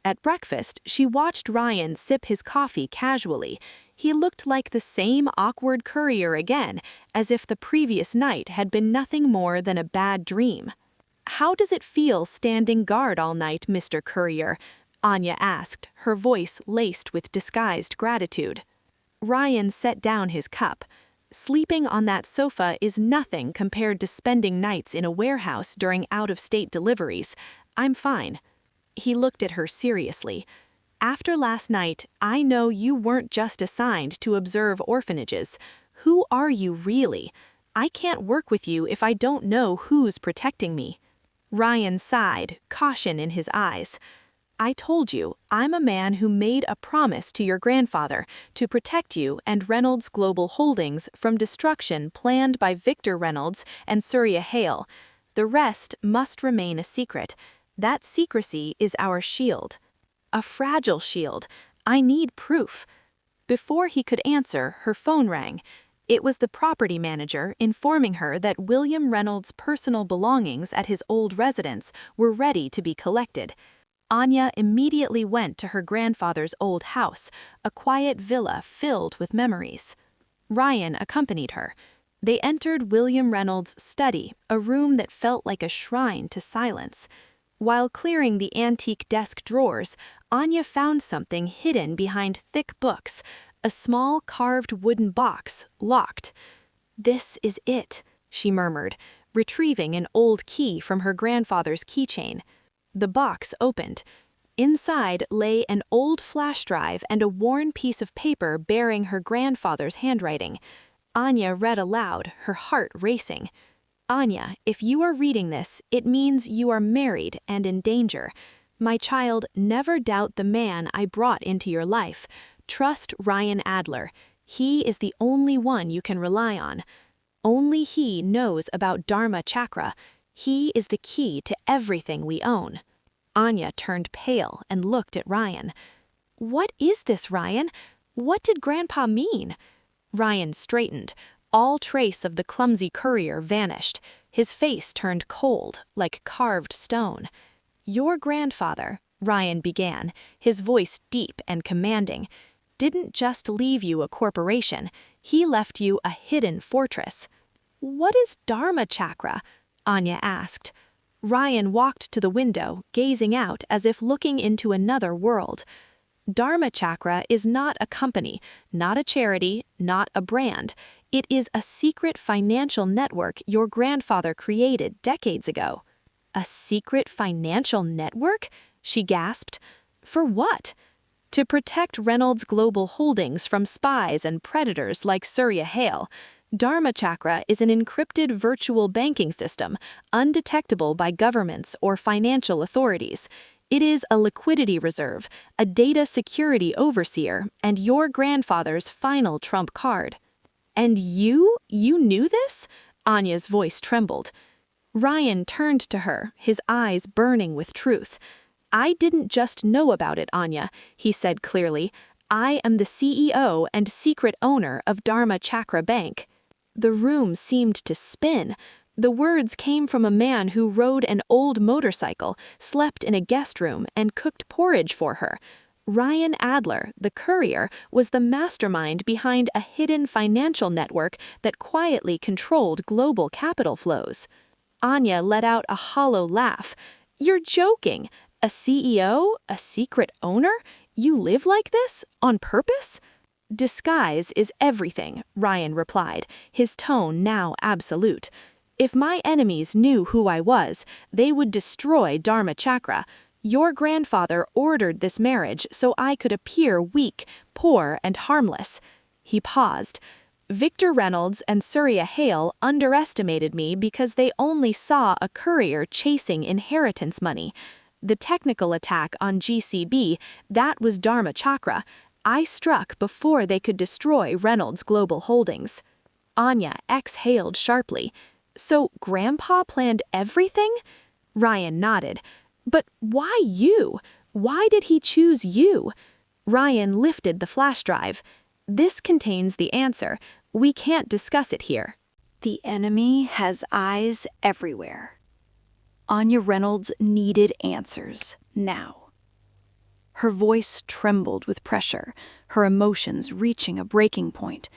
At breakfast, she watched Ryan sip his coffee casually. He looked like the same awkward courier again, as if the previous night had been nothing more than a bad dream. "How does it feel standing guard all night, Mr. Courier?" Anya asked, her voice laced with disguised gratitude. Ryan set down his cup. "Sleeping on that sofa is nothing compared to spending nights in a warehouse during out-of-state deliveries. I'm fine." He looked at her seriously. "After last night, I know you weren't just assigned to observe orphanages. Who are you really? I can't work with you if I don't know who's protecting me." Ryan sighed, caution in his eyes. "I told you, I'm a man who made a promise to your grandfather to protect you and Reynolds Global Holdings from destruction planned by Victor Reynolds and Surya Hale. The rest must remain a secret. That secrecy is our shield." "A fragile shield. I need proof." Before he could answer, her phone rang. It was the property manager informing her that William Reynolds' personal belongings at his old residence were ready to be collected. Anya immediately went to her grandfather's old house, a quiet villa filled with memories. Ryan accompanied her. They entered William Reynolds' study, a room that felt like a shrine to silence. While clearing the antique desk drawers, Anya found something hidden behind thick books, a small carved wooden box, locked. "This is it," she murmured, retrieving an old key from her grandfather's keychain. The box opened. Inside lay an old flash drive and a worn piece of paper bearing her grandfather's handwriting. Anya read aloud, her heart racing. "Anya, if you are reading this, it means you are married and in danger. My child, never doubt the man I brought into your life. Trust Ryan Adler. He is the only one you can rely on. Only he knows about Dharma Chakra. He is the key to everything we own." Anya turned pale and looked at Ryan. "What is this, Ryan? What did Grandpa mean?" Ryan straightened. All trace of the clumsy courier vanished. His face turned cold, like carved stone. "Your grandfather," Ryan began, his voice deep and commanding, "didn't just leave you a corporation. He left you a hidden fortress." "What is Dharma Chakra?" Anya asked. Ryan walked to the window, gazing out as if looking into another world. "Dharma Chakra is not a company, not a charity, not a brand. It is a secret financial network your grandfather created decades ago." "A secret financial network?" she gasped. "For what?" "To protect Reynolds Global Holdings from spies and predators like Surya Hale. Dharma Chakra is an encrypted virtual banking system, undetectable by governments or financial authorities. It is a liquidity reserve, a data security overseer, and your grandfather's final trump card." "And you knew this?" Anya's voice trembled. Ryan turned to her, his eyes burning with truth. "I didn't just know about it, Anya," he said clearly. "I am the CEO and secret owner of Dharma Chakra Bank." The room seemed to spin. The words came from a man who rode an old motorcycle, slept in a guest room, and cooked porridge for her.
Ryan Adler, the Courier, was the mastermind behind a hidden financial network that quietly controlled global capital flows. Anya let out a hollow laugh. "You're joking! A CEO? A secret owner? You live like this? On purpose?" "Disguise is everything," Ryan replied, his tone now absolute. "If my enemies knew who I was, they would destroy Dharma Chakra. Your grandfather ordered this marriage so I could appear weak, poor, and harmless." He paused. "Victor Reynolds and Surya Hale underestimated me because they only saw a courier chasing inheritance money. The technical attack on GCB, that was Dharma Chakra. I struck before they could destroy Reynolds' global holdings." Anya exhaled sharply. "So Grandpa planned everything?" Ryan nodded. "But why you? Why did he choose you?" Ryan lifted the flash drive. "This contains the answer. We can't discuss it here."
The enemy has eyes everywhere. Anya Reynolds needed answers now. Her voice trembled with pressure, her emotions reaching a breaking point.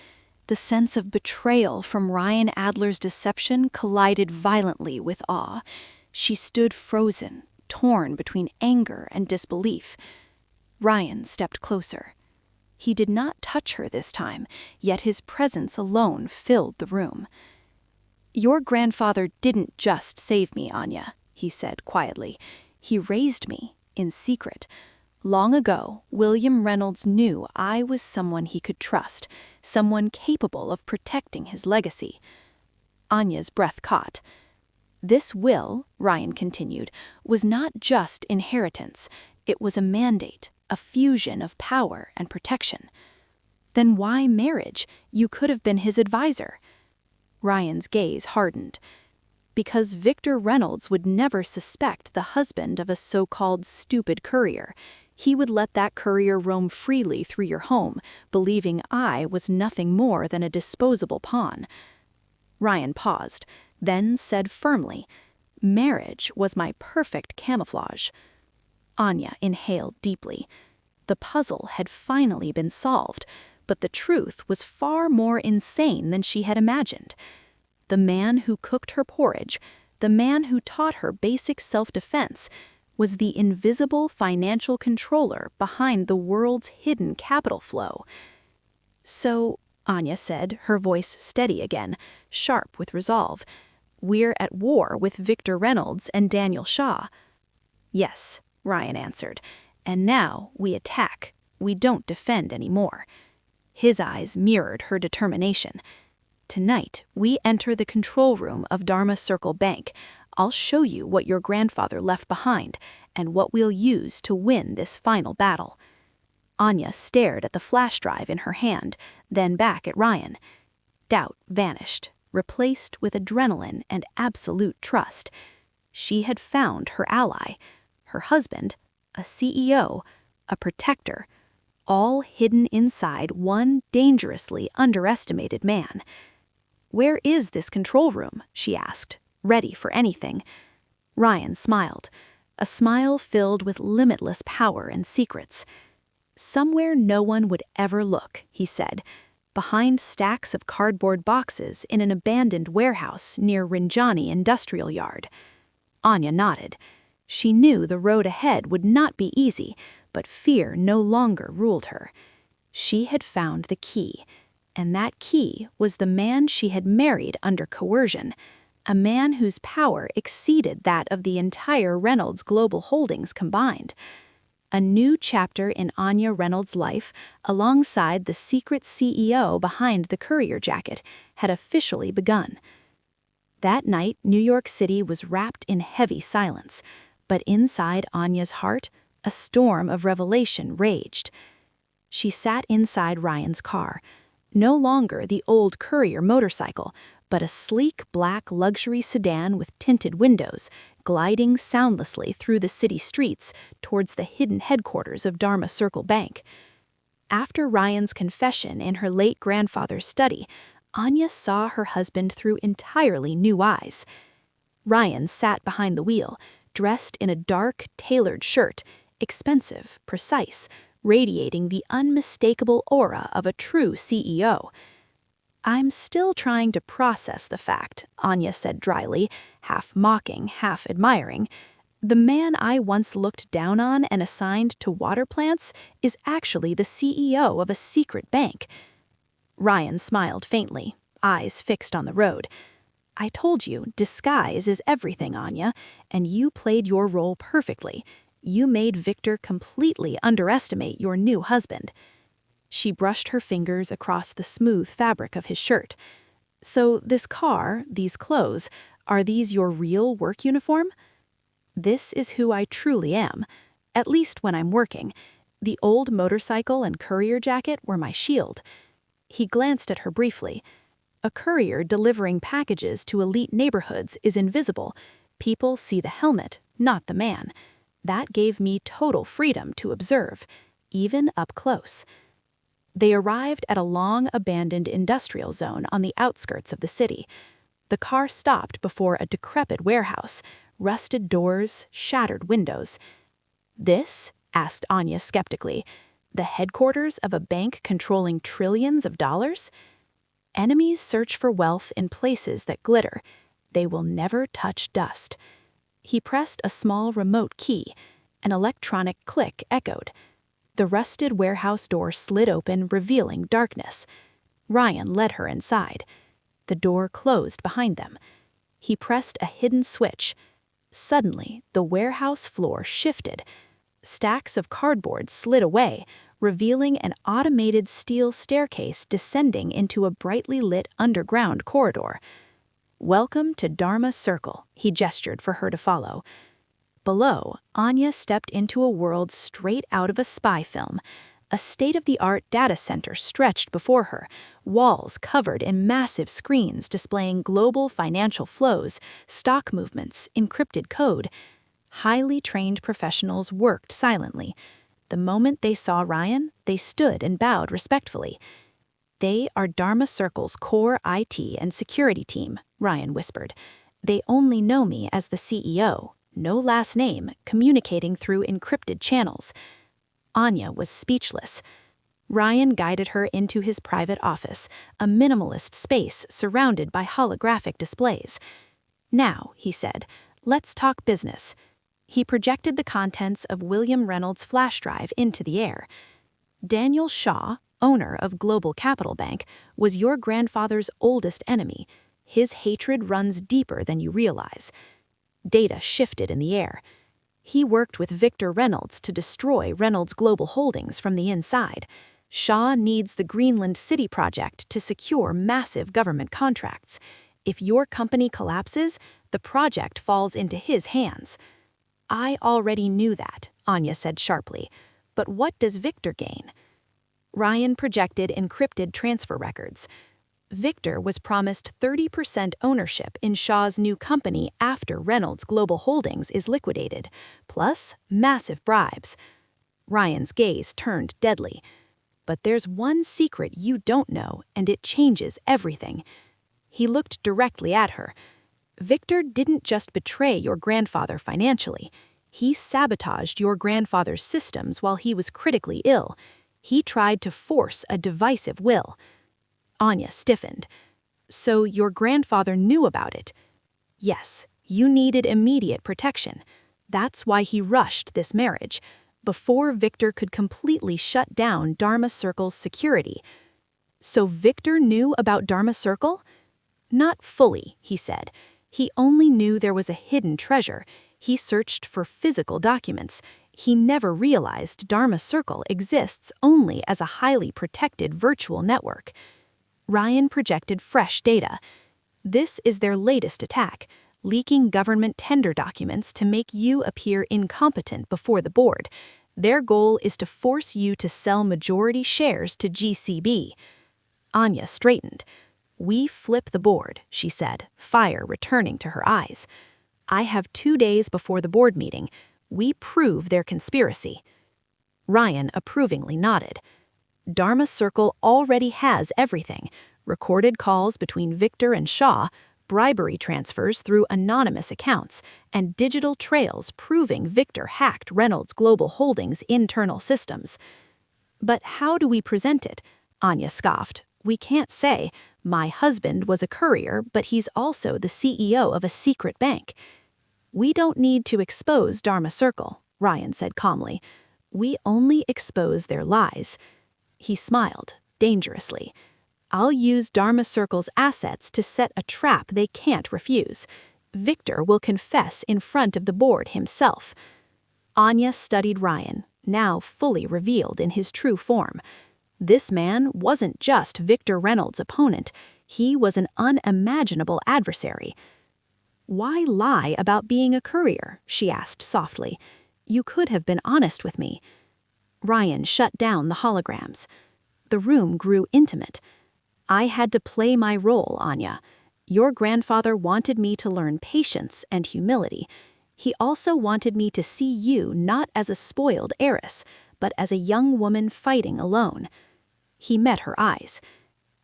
The sense of betrayal from Ryan Adler's deception collided violently with awe. She stood frozen, torn between anger and disbelief. Ryan stepped closer. He did not touch her this time, yet his presence alone filled the room. "Your grandfather didn't just save me, Anya," he said quietly. "He raised me in secret. Long ago, William Reynolds knew I was someone he could trust, someone capable of protecting his legacy." Anya's breath caught. "This will," Ryan continued, "was not just inheritance. It was a mandate, a fusion of power and protection." "Then why marriage? You could have been his advisor." Ryan's gaze hardened. "Because Victor Reynolds would never suspect the husband of a so-called stupid courier. He would let that courier roam freely through your home, believing I was nothing more than a disposable pawn." Ryan paused, then said firmly, "Marriage was my perfect camouflage." Anya inhaled deeply. The puzzle had finally been solved, but the truth was far more insane than she had imagined. The man who cooked her porridge, the man who taught her basic self-defense, was the invisible financial controller behind the world's hidden capital flow. "So," Anya said, her voice steady again, sharp with resolve, "we're at war with Victor Reynolds and Daniel Shaw." "Yes," Ryan answered, "and now we attack. We don't defend anymore." His eyes mirrored her determination. "Tonight, we enter the control room of Dharma Circle Bank. I'll show you what your grandfather left behind and what we'll use to win this final battle." Anya stared at the flash drive in her hand, then back at Ryan. Doubt vanished, replaced with adrenaline and absolute trust. She had found her ally, her husband, a CEO, a protector, all hidden inside one dangerously underestimated man. "Where is this control room?" she asked, ready for anything. Ryan smiled, a smile filled with limitless power and secrets. "Somewhere no one would ever look," he said, "behind stacks of cardboard boxes in an abandoned warehouse near Rinjani Industrial Yard." Anya nodded. She knew the road ahead would not be easy, but fear no longer ruled her. She had found the key, and that key was the man she had married under coercion, a man whose power exceeded that of the entire Reynolds Global Holdings combined. A new chapter in Anya Reynolds' life, alongside the secret CEO behind the Courier jacket, had officially begun. That night, New York City was wrapped in heavy silence, but inside Anya's heart, a storm of revelation raged. She sat inside Ryan's car, no longer the old Courier motorcycle, but a sleek black luxury sedan with tinted windows, gliding soundlessly through the city streets towards the hidden headquarters of Dharma Circle Bank. After Ryan's confession in her late grandfather's study, Anya saw her husband through entirely new eyes. Ryan sat behind the wheel, dressed in a dark, tailored shirt, expensive, precise,
radiating the unmistakable aura of a true CEO. "I'm still trying to process the fact," Anya said dryly, half mocking, half admiring. "The man I once looked down on and assigned to water plants is actually the CEO of a secret bank." Ryan smiled faintly, eyes fixed on the road. "I told you, disguise is everything, Anya, and you played your role perfectly. You made Victor completely underestimate your new husband." She brushed her fingers across the smooth fabric of his shirt. "So this car, these clothes, are these your real work uniform?" "This is who I truly am, at least when I'm working. The old motorcycle and courier jacket were my shield." He glanced at her briefly. "A courier delivering packages to elite neighborhoods is invisible. People see the helmet, not the man. That gave me total freedom to observe, even up close." They arrived at a long-abandoned industrial zone on the outskirts of the city. The car stopped before a decrepit warehouse, rusted doors, shattered windows. "This?" asked Anya skeptically. "The headquarters of a bank controlling trillions of dollars?" "Enemies search for wealth in places that glitter. They will never touch dust." He pressed a small remote key. An electronic click echoed. The rusted warehouse door slid open, revealing darkness. Ryan led her inside. The door closed behind them. He pressed a hidden switch. Suddenly, the warehouse floor shifted. Stacks of cardboard slid away, revealing an automated steel staircase descending into a brightly lit underground corridor. "Welcome to Dharma Circle," he gestured for her to follow. Below, Anya stepped into a world straight out of a spy film. A state-of-the-art data center stretched before her, walls covered in massive screens displaying global financial flows, stock movements, encrypted code. Highly trained professionals worked silently. The moment they saw Ryan, they stood and bowed respectfully. "They are Dharma Circle's core IT and security team," Ryan whispered. "They only know me as the CEO. No last name, communicating through encrypted channels." Anya was speechless. Ryan guided her into his private office, a minimalist space surrounded by holographic displays. "Now," he said, "let's talk business." He projected the contents of William Reynolds' flash drive into the air. "Daniel Shaw, owner of Global Capital Bank, was your grandfather's oldest enemy. His hatred runs deeper than you realize." Data shifted in the air. "He worked with Victor Reynolds to destroy Reynolds Global Holdings from the inside. Shaw needs the Greenland City project to secure massive government contracts. If your company collapses, the project falls into his hands." "I already knew that," Anya said sharply. "But what does Victor gain?" Ryan projected encrypted transfer records. Victor was promised 30% ownership in Shaw's new company after Reynolds Global Holdings is liquidated, plus massive bribes. Ryan's gaze turned deadly. "But there's one secret you don't know, and it changes everything." He looked directly at her. "Victor didn't just betray your grandfather financially. He sabotaged your grandfather's systems while he was critically ill. He tried to force a divisive will." Anya stiffened. "So your grandfather knew about it?" "Yes, you needed immediate protection. That's why he rushed this marriage, before Victor could completely shut down Dharma Circle's security." "So Victor knew about Dharma Circle?" "Not fully," he said. "He only knew there was a hidden treasure. He searched for physical documents. He never realized Dharma Circle exists only as a highly protected virtual network." Ryan projected fresh data. "This is their latest attack, leaking government tender documents to make you appear incompetent before the board. Their goal is to force you to sell majority shares to GCB." Anya straightened. "We flip the board," she said, fire returning to her eyes. "I have 2 days before the board meeting. We prove their conspiracy." Ryan approvingly nodded. "Dharma Circle already has everything: recorded calls between Victor and Shaw, bribery transfers through anonymous accounts, and digital trails proving Victor hacked Reynolds Global Holdings' internal systems."
But how do we present it? Anya scoffed. We can't say, my husband was a courier, but he's also the CEO of a secret bank. We don't need to expose Dharma Circle, Ryan said calmly. We only expose their lies. He smiled, dangerously. I'll use Dharma Circle's assets to set a trap they can't refuse. Victor will confess in front of the board himself. Anya studied Ryan, now fully revealed in his true form. This man wasn't just Victor Reynolds' opponent, he was an unimaginable adversary. Why lie about being a courier? She asked softly. You could have been honest with me. Ryan shut down the holograms. The room grew intimate. I had to play my role, Anya. Your grandfather wanted me to learn patience and humility. He also wanted me to see you not as a spoiled heiress, but as a young woman fighting alone. He met her eyes.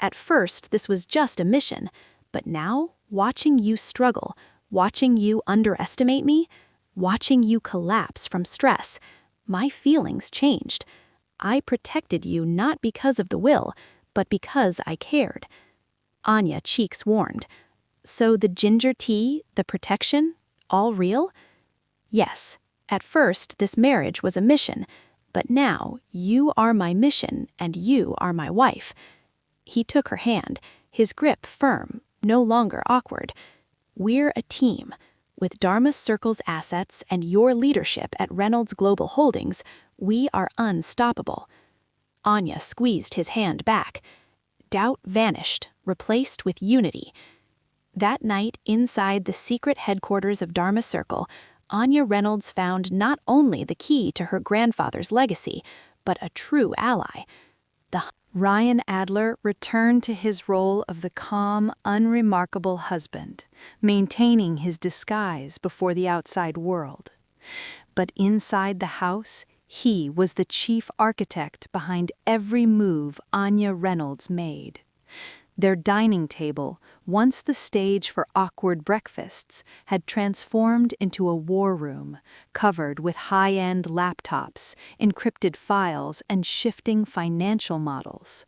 At first, this was just a mission, but now, watching you struggle, watching you underestimate me, watching you collapse from stress, my feelings changed. I protected you not because of the will, but because I cared. Anya cheeks warmed. So the ginger tea, the protection, all real? Yes. At first, this marriage was a mission, but now you are my mission and you are my wife. He took her hand, his grip firm, no longer awkward. We're a team. With Dharma Circle's assets and your leadership at Reynolds Global Holdings, we are unstoppable. Anya squeezed his hand back. Doubt vanished, replaced with unity. That night, inside the secret headquarters of Dharma Circle, Anya Reynolds found not only the key to her grandfather's legacy, but a true ally. Ryan Adler returned to his role of the calm, unremarkable husband, maintaining his disguise before the outside world. But inside the house, he was the chief architect behind every move Anya Reynolds made. Their dining table, once the stage for awkward breakfasts, had transformed into a war room, covered with high-end laptops, encrypted files, and shifting financial models.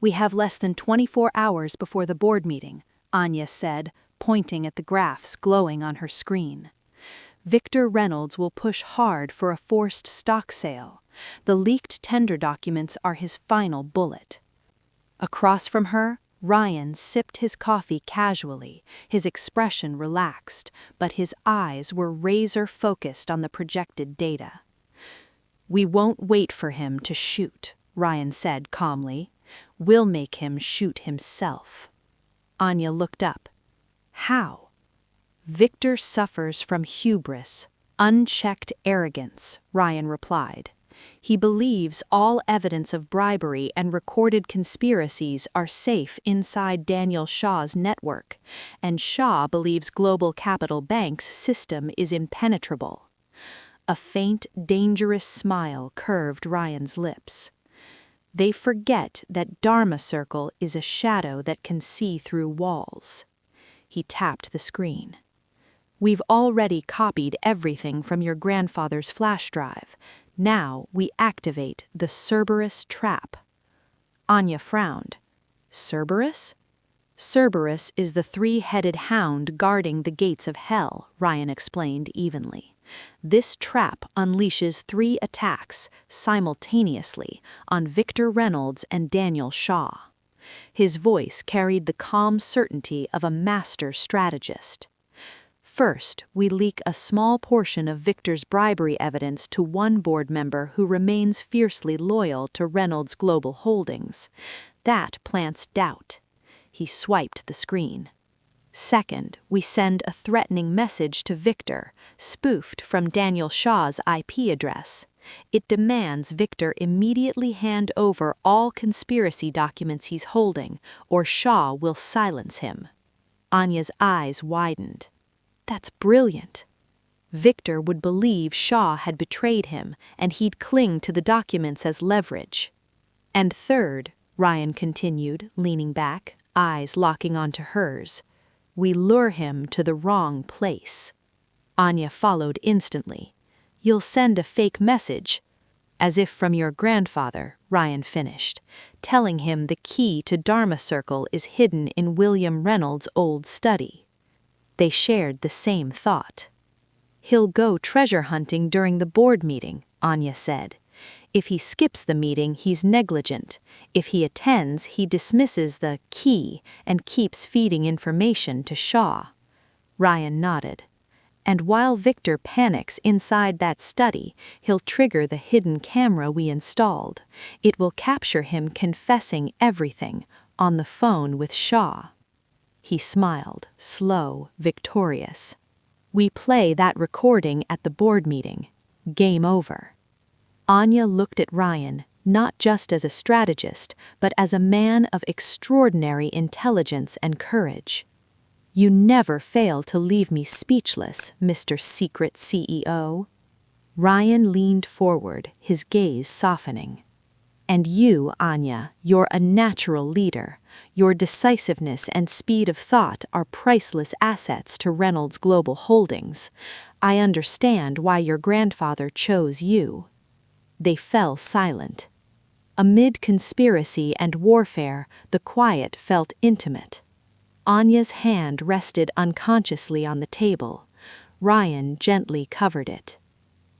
We have less than 24 hours before the board meeting, Anya said, pointing at the graphs glowing on her screen. Victor Reynolds will push hard for a forced stock sale. The leaked tender documents are his final bullet. Across from her, Ryan sipped his coffee casually, his expression relaxed, but his eyes were razor-focused on the projected data. We won't wait for him to shoot, Ryan said calmly. We'll make him shoot himself. Anya looked up. How? Victor suffers from hubris, unchecked arrogance, Ryan replied. He believes all evidence of bribery and recorded conspiracies are safe inside Daniel Shaw's network, and Shaw believes Global Capital Bank's system is impenetrable. A faint, dangerous smile curved Ryan's lips. They forget that Dharma Circle is a shadow that can see through walls. He tapped the screen. We've already copied everything from your grandfather's flash drive. Now we activate the Cerberus trap. Anya frowned. Cerberus? Cerberus is the three-headed hound guarding the gates of hell, Ryan explained evenly. This trap unleashes 3 attacks, simultaneously, on Victor Reynolds and Daniel Shaw. His voice carried the calm certainty of a master strategist. First, we leak a small portion of Victor's bribery evidence to one board member who remains fiercely loyal to Reynolds Global Holdings. That plants doubt. He swiped the screen. Second, we send a threatening message to Victor, spoofed from Daniel Shaw's IP address. It demands Victor immediately hand over all conspiracy documents he's holding, or Shaw will silence him. Anya's eyes widened. That's brilliant. Victor would believe Shaw had betrayed him, and he'd cling to the documents as leverage. And third, Ryan continued, leaning back, eyes locking onto hers, we lure him to the wrong place. Anya followed instantly. You'll send a fake message.
as if from your grandfather, Ryan finished, telling him the key to Dharma Circle is hidden in William Reynolds' old study. They shared the same thought. He'll go treasure hunting during the board meeting, Anya said. If he skips the meeting, he's negligent. If he attends, he dismisses the key and keeps feeding information to Shaw. Ryan nodded. And while Victor panics inside that study, he'll trigger the hidden camera we installed. It will capture him confessing everything on the phone with Shaw. He smiled, slow, victorious. We play that recording at the board meeting. Game over. Anya looked at Ryan, not just as a strategist, but as a man of extraordinary intelligence and courage. You never fail to leave me speechless, Mr. Secret CEO. Ryan leaned forward, his gaze softening. And you, Anya, you're a natural leader. Your decisiveness and speed of thought are priceless assets to Reynolds Global Holdings. I understand why your grandfather chose you. They fell silent. Amid conspiracy and warfare, the quiet felt intimate. Anya's hand rested unconsciously on the table. Ryan gently covered it.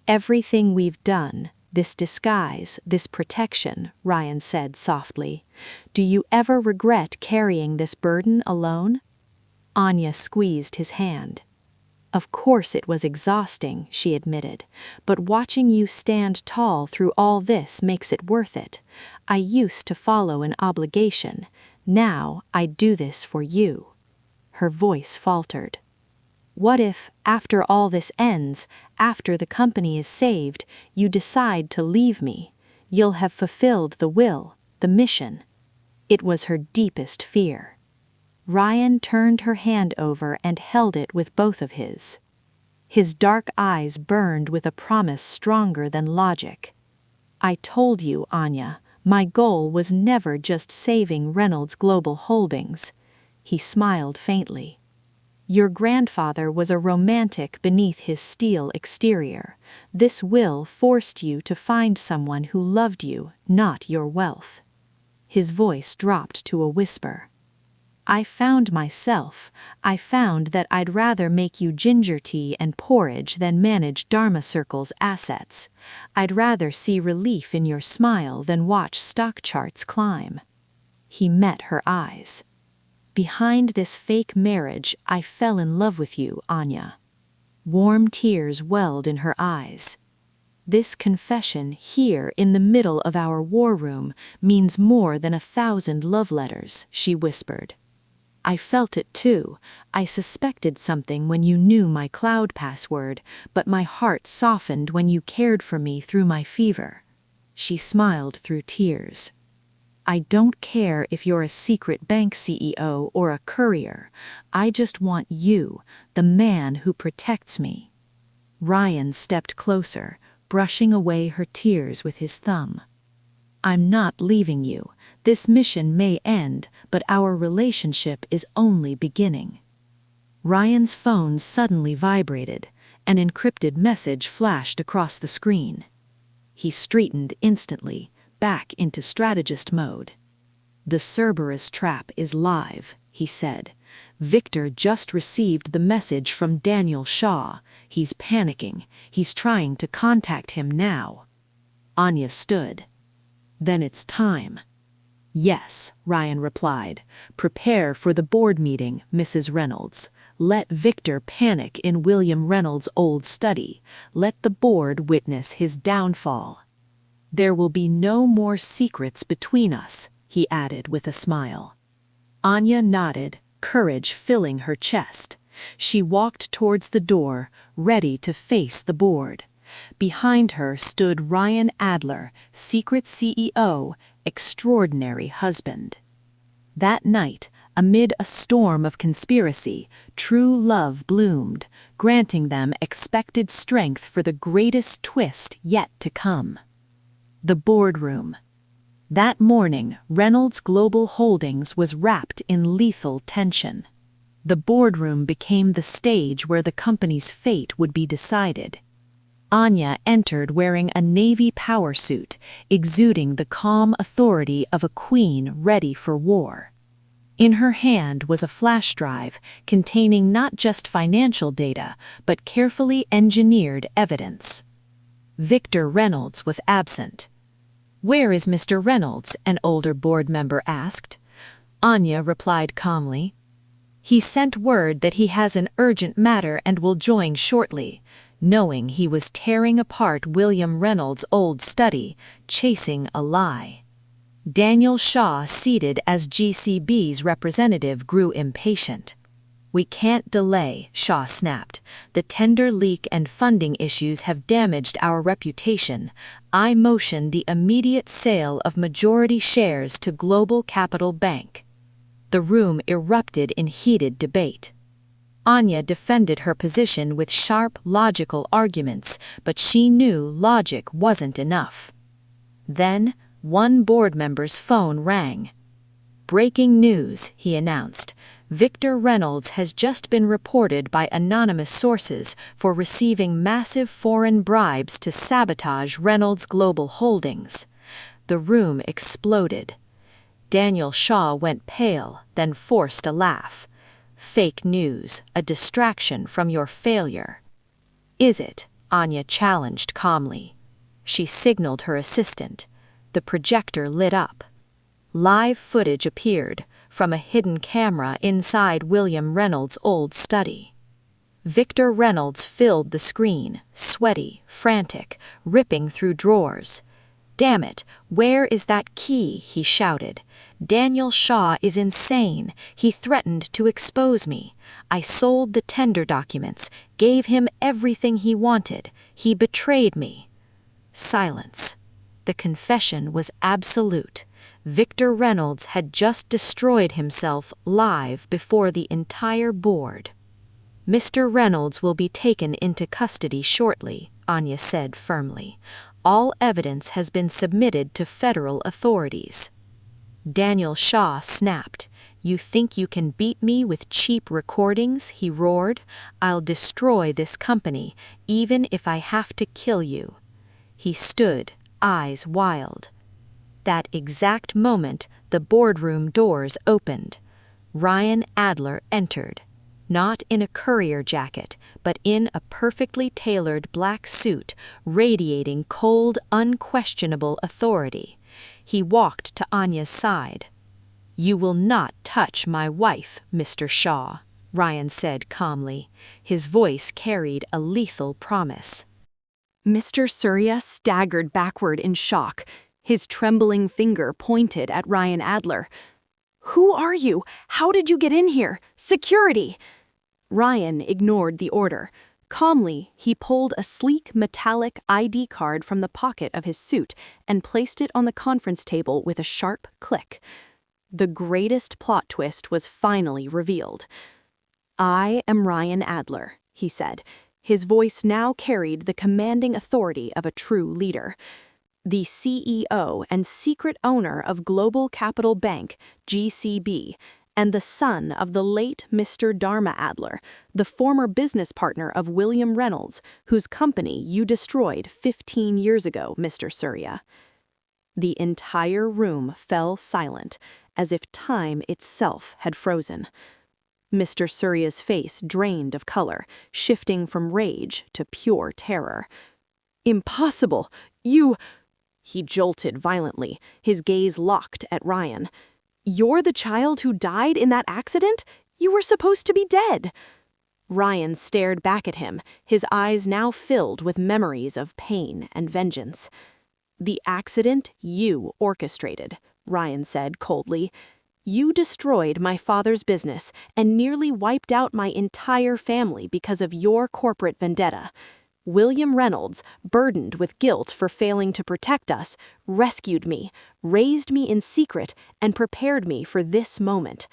Everything we've done, this disguise, this protection, Ryan said softly. Do you ever regret carrying this burden alone? Anya squeezed his hand. Of course it was exhausting, she admitted, but watching you stand tall through all this makes it worth it. I used to follow an obligation. Now I do this for you. Her voice faltered. What if, after all this ends, after the company is saved, you decide to leave me? You'll have fulfilled the will, the mission. It was her deepest fear. Ryan turned her hand over and held it with both of his. His dark eyes burned with a promise stronger than logic. I told you, Anya, my goal was never just saving Reynolds Global Holdings. He smiled faintly. Your grandfather was a romantic beneath his steel exterior. This will forced you to find someone who loved you, not your wealth. His voice dropped to a whisper. I found myself. I found that I'd rather make you ginger tea and porridge than manage Dharma Circle's assets. I'd rather see relief in your smile than watch stock charts climb. He met her eyes. Behind this fake marriage, I fell in love with you, Anya. Warm tears welled in her eyes. This confession here in the middle of our war room means more than 1,000 love letters, she whispered. I felt it too. I suspected something when you knew my cloud password, but my heart softened when you cared for me through my fever. She smiled through tears. I don't care if you're a secret bank CEO or a courier. I just want you, the man who protects me. Ryan stepped closer, brushing away her tears with his thumb. I'm not leaving you. This mission may end, but our relationship is only beginning. Ryan's phone suddenly vibrated. An encrypted message flashed across the screen. He straightened instantly, back into strategist mode. The Cerberus trap is live, he said. Victor just received the message from Daniel Shaw. He's panicking. He's trying to contact him now. Anya stood. Then it's time. Yes, Ryan replied. Prepare for the board meeting, Mrs. Reynolds. Let Victor panic in William Reynolds' old study. Let the board witness his downfall. There will be no more secrets between us, he added with a smile. Anya nodded, courage filling her chest. She walked towards the door, ready to face the board. Behind her stood Ryan Adler, secret CEO, extraordinary husband. That night, amid a storm of conspiracy, true love bloomed, granting them expected strength for the greatest twist yet to come. The boardroom. That morning, Reynolds Global Holdings was wrapped in lethal tension. The boardroom became the stage where the company's fate would be decided. Anya entered wearing a navy power suit, exuding the calm authority of a queen ready for war. In her hand was a flash drive containing not just financial data, but carefully engineered evidence. Victor Reynolds was absent. "Where is Mr. Reynolds?" an older board member asked. Anya replied calmly, "He sent word that he has an urgent matter and will join shortly," knowing he was tearing apart William Reynolds' old study, chasing a lie. Daniel Shaw, seated as GCB's representative, grew impatient. "We can't delay," Shaw snapped. "The tender leak and funding issues have damaged our reputation. I motion the immediate sale of majority shares to Global Capital Bank." The room erupted in heated debate. Anya defended her position with sharp, logical arguments, but she knew logic wasn't enough. Then, one board member's phone rang. "Breaking news," he announced. "Victor Reynolds has just been reported by anonymous sources for receiving massive foreign bribes to sabotage Reynolds' global holdings." The room exploded. Daniel Shaw went pale, then forced a laugh. "Fake news, a distraction from your failure." "Is it?" Anya challenged calmly. She signaled her assistant. The projector lit up. Live footage appeared from a hidden camera inside William Reynolds' old study. Victor Reynolds filled the screen, sweaty, frantic, ripping through drawers. "Damn it, where is that key?" he shouted. "Daniel Shaw is insane. He threatened to expose me. I sold the tender documents, gave him everything he wanted. He betrayed me." Silence. The confession was absolute. Victor Reynolds had just destroyed himself live before the entire board. "Mr. Reynolds will be taken into custody shortly," Anya said firmly. "All evidence has been submitted to federal authorities." Daniel Shaw snapped. "You think you can beat me with cheap recordings?" he roared. "I'll destroy this company, even if I have to kill you." He stood, eyes wild. That exact moment, the boardroom doors opened. Ryan Adler entered, not in a Courier jacket, but in a perfectly tailored black suit, radiating cold, unquestionable authority. He walked to Anya's side. "You will not touch my wife, Mr. Shaw," Ryan said calmly. His voice carried a lethal promise.
Mr. Surya staggered backward in shock. His trembling finger pointed at Ryan Adler. "Who are you? How did you get in here? Security!" Ryan ignored the order. Calmly, he pulled a sleek metallic ID card from the pocket of his suit and placed it on the conference table with a sharp click. The greatest plot twist was finally revealed. "I am Ryan Adler," he said. His voice now carried the commanding authority of a true leader. "The CEO and secret owner of Global Capital Bank, GCB, and the son of the late Mr. Dharma Adler, the former business partner of William Reynolds, whose company you destroyed 15 years ago, Mr. Surya." The entire room fell silent, as if time itself had frozen. Mr. Surya's face drained of color, shifting from rage to pure terror. "Impossible! You—" He jolted violently, his gaze locked at Ryan. "You're the child who died in that accident? You were supposed to be dead." Ryan stared back at him, his eyes now filled with memories of pain and vengeance. "The accident you orchestrated," Ryan said coldly. "You destroyed my father's business and nearly wiped out my entire family because of your corporate vendetta. William Reynolds, burdened with guilt for failing to protect us, rescued me, raised me in secret, and prepared me for this moment.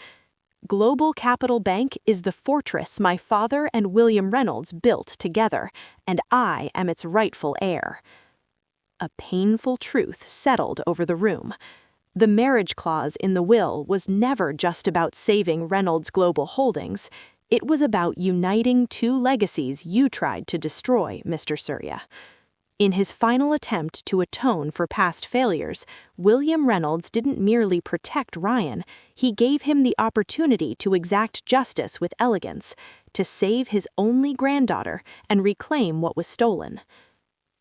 Global Capital Bank is the fortress my father and William Reynolds built together, and I am its rightful heir." A painful truth settled over the room. The marriage clause in the will was never just about saving Reynolds' global holdings. It was about uniting two legacies you tried to destroy, Mr. Surya. In his final attempt to atone for past failures, William Reynolds didn't merely protect Ryan, he gave him the opportunity to exact justice with elegance, to save his only granddaughter and reclaim what was stolen.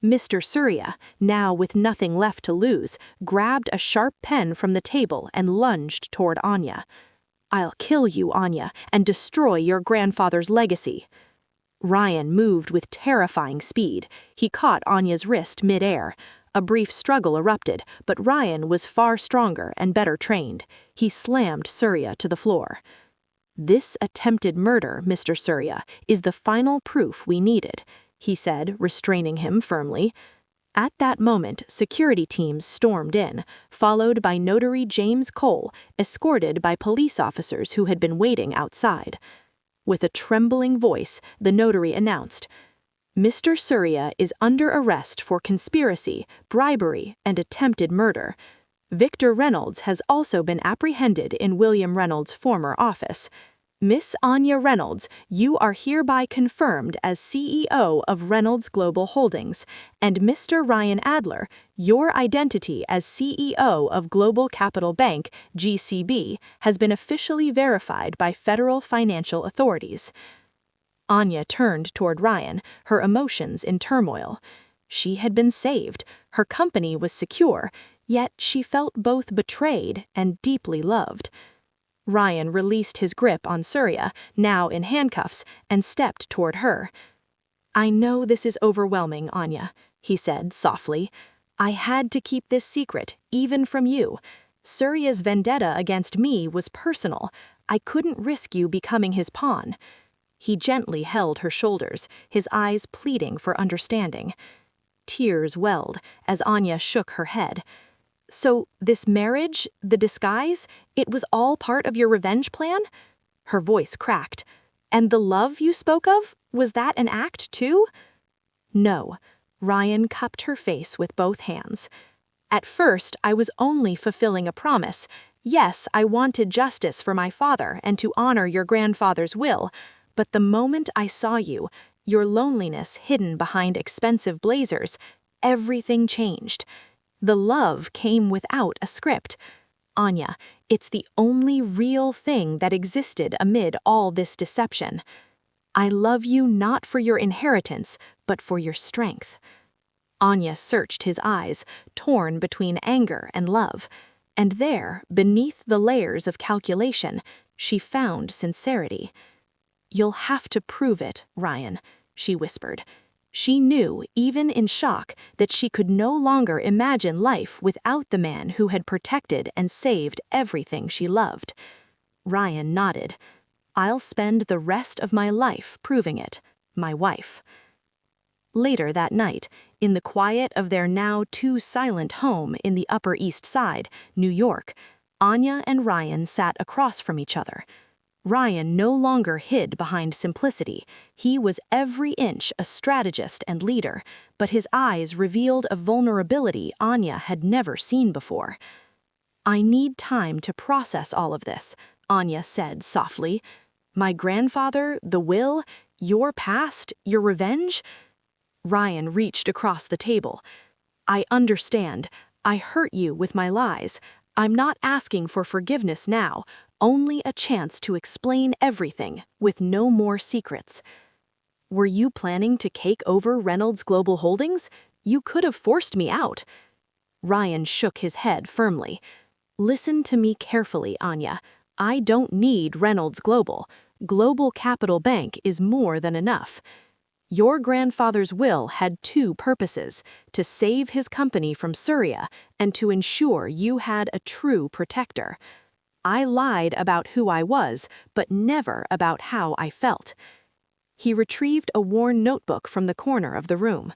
Mr. Surya, now with nothing left to lose, grabbed a sharp pen from the table and lunged toward Anya. "I'll kill you, Anya, and destroy your grandfather's legacy." Ryan moved with terrifying speed. He caught Anya's wrist mid-air. A brief struggle erupted, but Ryan was far stronger and better trained. He slammed Surya to the floor. "This attempted murder, Mr. Surya, is the final proof we needed," he said, restraining him firmly. At that moment, security teams stormed in, followed by Notary James Cole, escorted by police officers who had been waiting outside. With a trembling voice, the notary announced, "Mr. Surya is under arrest for conspiracy, bribery, and attempted murder. Victor Reynolds has also been apprehended in William Reynolds' former office. Miss Anya Reynolds, you are hereby confirmed as CEO of Reynolds Global Holdings, and Mr. Ryan Adler, your identity as CEO of Global Capital Bank, GCB, has been officially verified by federal financial authorities." Anya turned toward Ryan, her emotions in turmoil. She had been saved, her company was secure, yet she felt both betrayed and deeply loved. Ryan released his grip on Surya, now in handcuffs, and stepped toward her. "I know this is overwhelming, Anya," he said softly. "I had to keep this secret, even from you. Surya's vendetta against me was personal. I couldn't risk you becoming his pawn." He gently held her shoulders, his eyes pleading for understanding. Tears welled as Anya shook her head. "So this marriage, the disguise, it was all part of your revenge plan?" Her voice cracked. "And the love you spoke of, was that an act too?" "No." Ryan cupped her face with both hands. "At first, I was only fulfilling a promise. Yes, I wanted justice for my father and to honor your grandfather's will, but the moment I saw you, your loneliness hidden behind expensive blazers, everything changed. The love came without a script. Anya, it's the only real thing that existed amid all this deception. I love you not for your inheritance, but for your strength." Anya searched his eyes, torn between anger and love. And there, beneath the layers of calculation, she found sincerity. "You'll have to prove it, Ryan," she whispered. She knew, even in shock, that she could no longer imagine life without the man who had protected and saved everything she loved. Ryan nodded. "I'll spend the rest of my life proving it, my wife." Later that night, in the quiet of their now too silent home in the Upper East Side, New York, Anya and Ryan sat across from each other. Ryan no longer hid behind simplicity. He was every inch a strategist and leader, but his eyes revealed a vulnerability Anya had never seen before. "I need time to process all of this," Anya said softly. "My grandfather, the will, your past, your revenge." Ryan reached across the table. "I understand. I hurt you with my lies. I'm not asking for forgiveness now. Only a chance to explain everything, with no more secrets." "Were you planning to take over Reynolds Global Holdings? You could have forced me out." Ryan shook his head firmly. "Listen to me carefully, Anya. I don't need Reynolds Global. Global Capital Bank is more than enough. Your grandfather's will had two purposes: to save his company from Surya and to ensure you had a true protector. I lied about who I was, but never about how I felt." He retrieved a worn notebook from the corner of the room.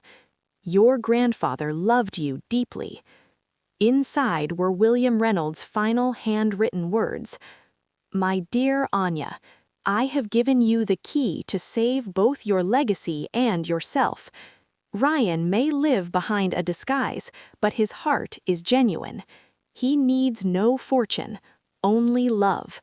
"Your grandfather loved you deeply." Inside were William Reynolds' final handwritten words. "My dear Anya, I have given you the key to save both your legacy and yourself. Ryan may live behind a disguise, but his heart is genuine. He needs no fortune, only love.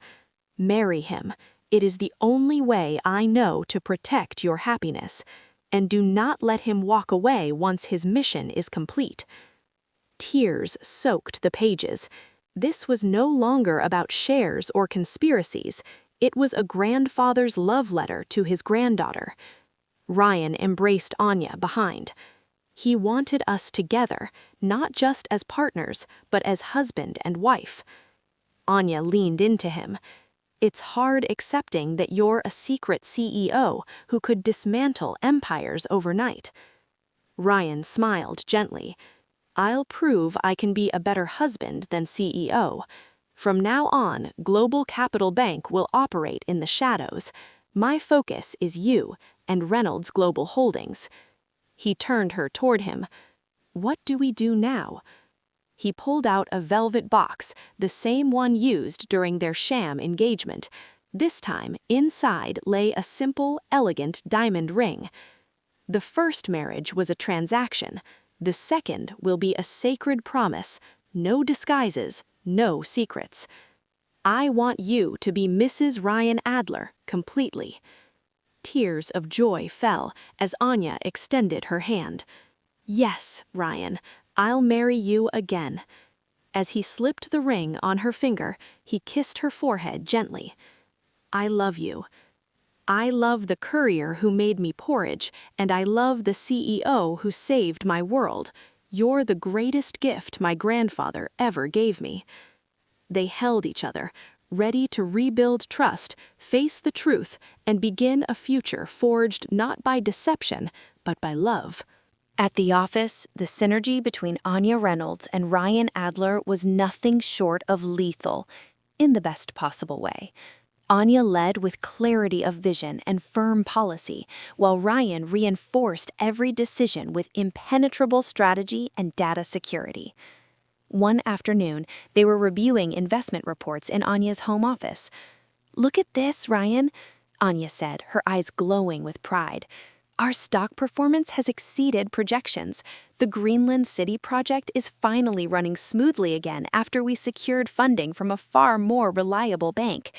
Marry him.
It is the only way I know to protect your happiness, and do not let him walk away once his mission is complete." Tears soaked the pages. This was no longer about shares or conspiracies. It was a grandfather's love letter to his granddaughter. Ryan embraced Anya behind. He wanted us together, not just as partners, but as husband and wife. Anya leaned into him. "It's hard accepting that you're a secret CEO who could dismantle empires overnight." Ryan smiled gently. "I'll prove I can be a better husband than CEO. From now on, Global Capital Bank will operate in the shadows. My focus is you and Reynolds Global Holdings." He turned her toward him. "What do we do now?" He pulled out a velvet box, the same one used during their sham engagement. This time, inside lay a simple, elegant diamond ring. "The first marriage was a transaction. The second will be a sacred promise. No disguises, no secrets. I want you to be Mrs. Ryan Adler, completely." Tears of joy fell as Anya extended her hand. "Yes, Ryan, I'll marry you again." As he slipped the ring on her finger, he kissed her forehead gently. "I love you. I love the courier who made me porridge, and I love the CEO who saved my world. You're the greatest gift my grandfather ever gave me." They held each other, ready to rebuild trust, face the truth, and begin a future forged not by deception, but by love.
At the office, the synergy between Anya Reynolds and Ryan Adler was nothing short of lethal, in the best possible way. Anya led with clarity of vision and firm policy, while Ryan reinforced every decision with impenetrable strategy and data security. One afternoon, they were reviewing investment reports in Anya's home office. "Look at this, Ryan," Anya said, her eyes glowing with pride. "Our stock performance has exceeded projections. The Greenland City project is finally running smoothly again after we secured funding from a far more reliable bank.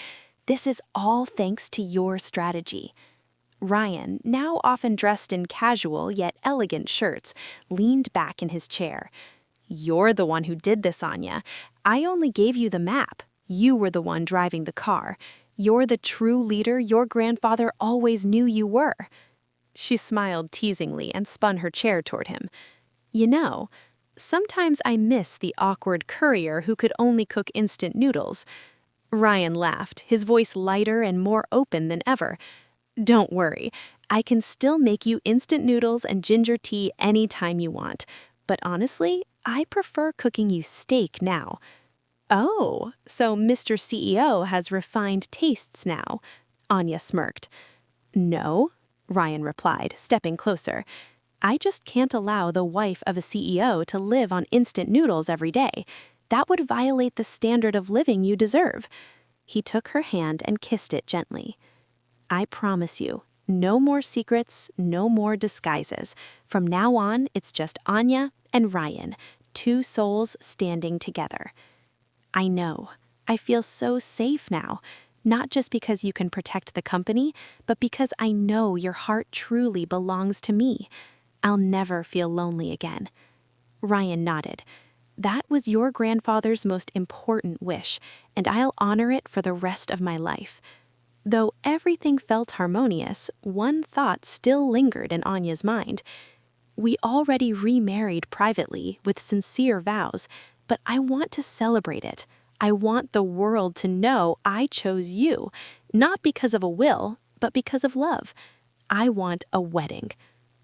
This is all thanks to your strategy." Ryan, now often dressed in casual yet elegant shirts, leaned back in his chair. "You're the one who did this, Anya. I only gave you the map. You were the one driving the car. You're the true leader your grandfather always knew you were." She smiled teasingly and spun her chair toward him. "You know, sometimes I miss the awkward courier who could only cook instant noodles." Ryan laughed, his voice lighter and more open than ever. "Don't worry, I can still make you instant noodles and ginger tea anytime you want. But honestly, I prefer cooking you steak now." "Oh, so Mr. CEO has refined tastes now," Anya smirked. "No," Ryan replied, stepping closer. "I just can't allow the wife of a CEO to live on instant noodles every day. That would violate the standard of living you deserve." He took her hand and kissed it gently. "I promise you, no more secrets, no more disguises. From now on, it's just Anya and Ryan, two souls standing together." "I know. I feel so safe now. Not just because you can protect the company, but because I know your heart truly belongs to me. I'll never feel lonely again." Ryan nodded. "That was your grandfather's most important wish, and I'll honor it for the rest of my life." Though everything felt harmonious, one thought still lingered in Anya's mind. "We already remarried privately with sincere vows, but I want to celebrate it. I want the world to know I chose you, not because of a will, but because of love. I want a wedding.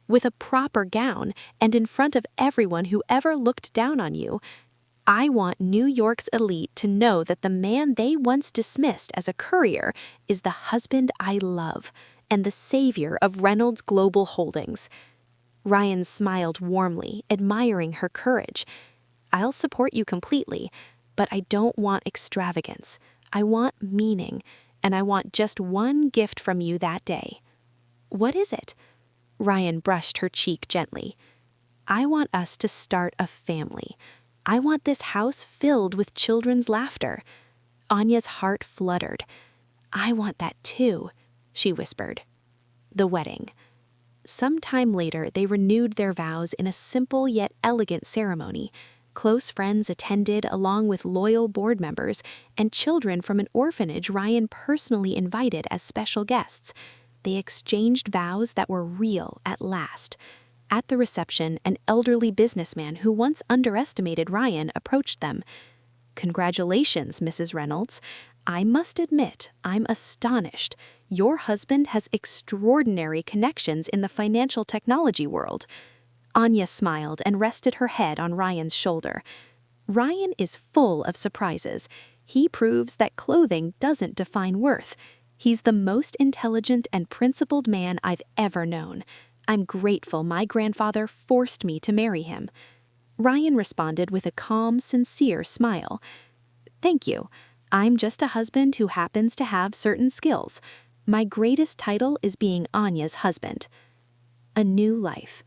With a proper gown and in front of everyone who ever looked down on you. I want New York's elite to know that the man they once dismissed as a courier is the husband I love and the savior of Reynolds Global Holdings." Ryan smiled warmly, admiring her courage. "I'll support you completely, but I don't want extravagance. I want meaning, and I want just one gift from you that day." "What is it?" Ryan brushed her cheek gently. "I want us to start a family. I want this house filled with children's laughter." Anya's heart fluttered. I want that too, she whispered. The wedding. Some time later, they renewed their vows in a simple yet elegant ceremony. Close friends attended along with loyal board members and children from an orphanage Ryan personally invited as special guests. They exchanged vows that were real at last. At the reception, an elderly businessman who once underestimated Ryan approached them. "Congratulations, Mrs. Reynolds. I must admit, I'm astonished. Your husband has extraordinary connections in the financial technology world." Anya smiled and rested her head on Ryan's shoulder. Ryan is full of surprises. He proves that clothing doesn't define worth. He's the most intelligent and principled man I've ever known. I'm grateful my grandfather forced me to marry him. Ryan responded with a calm, sincere smile. "Thank you. I'm just a husband who happens to have certain skills. My greatest title is being Anya's husband." A new life.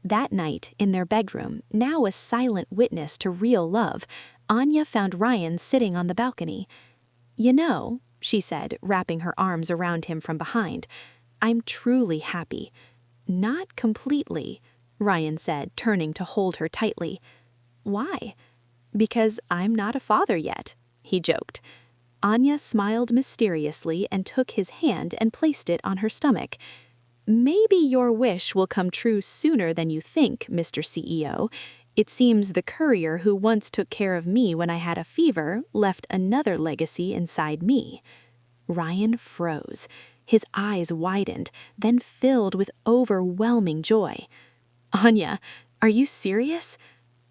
That night, in their bedroom, now a silent witness to real love, Anya found Ryan sitting on the balcony. "You know," she said, wrapping her arms around him from behind, "I'm truly happy." "Not completely," Ryan said, turning to hold her tightly. "Why?" "Because I'm not a father yet," he joked. Anya smiled mysteriously and took his hand and placed it on her stomach. "Maybe your wish will come true sooner than you think, Mr. CEO. It seems the courier who once took care of me when I had a fever left another legacy inside me." Ryan froze. His eyes widened, then filled with overwhelming joy. "Anya, are you serious?"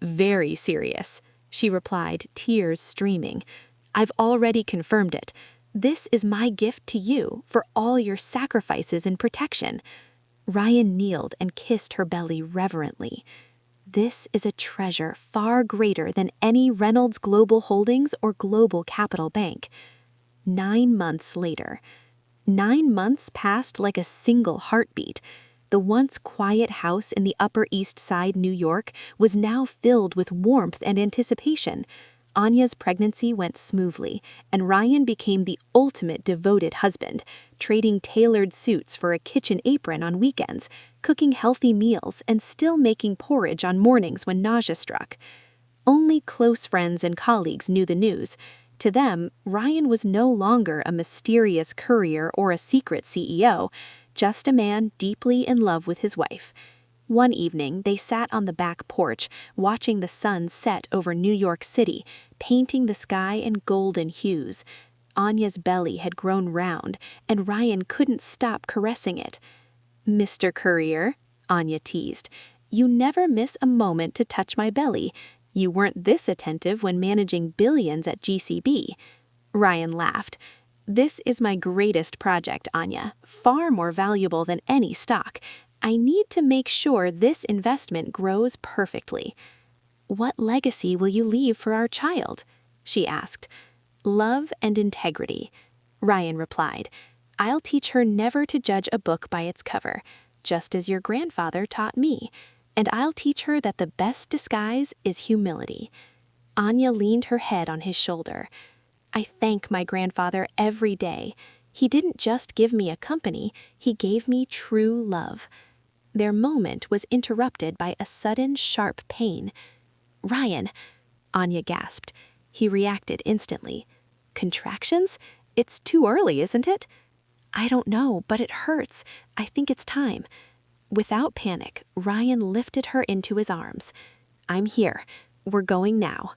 "Very serious," she replied, tears streaming. "I've already confirmed it. This is my gift to you for all your sacrifices and protection." Ryan kneeled and kissed her belly reverently. "This is a treasure far greater than any Reynolds Global Holdings or Global Capital Bank." 9 months later. 9 months passed like a single heartbeat. The once quiet house in the Upper East Side, New York, was now filled with warmth and anticipation. Anya's pregnancy went smoothly, and Ryan became the ultimate devoted husband, trading tailored suits for a kitchen apron on weekends, cooking healthy meals, and still making porridge on mornings when nausea struck. Only close friends and colleagues knew the news. To them, Ryan was no longer a mysterious courier or a secret CEO, just a man deeply in love with his wife. One evening, they sat on the back porch, watching the sun set over New York City, painting the sky in golden hues. Anya's belly had grown round, and Ryan couldn't stop caressing it. "Mr. Courier," Anya teased, "you never miss a moment to touch my belly. You weren't this attentive when managing billions at GCB." Ryan laughed. "This is my greatest project, Anya, far more valuable than any stock. I need to make sure this investment grows perfectly." "What legacy will you leave for our child?" she asked. "Love and integrity," Ryan replied. "I'll teach her never to judge a book by its cover, just as your grandfather taught me. And I'll teach her that the best disguise is humility." Anya leaned her head on his shoulder. "I thank my grandfather every day. He didn't just give me a company, he gave me true love." Their moment was interrupted by a sudden, sharp pain. "Ryan," Anya gasped. He reacted instantly. "Contractions? It's too early, isn't it?" "I don't know, but it hurts. I think it's time." Without panic, Ryan lifted her into his arms. "I'm here. We're going now."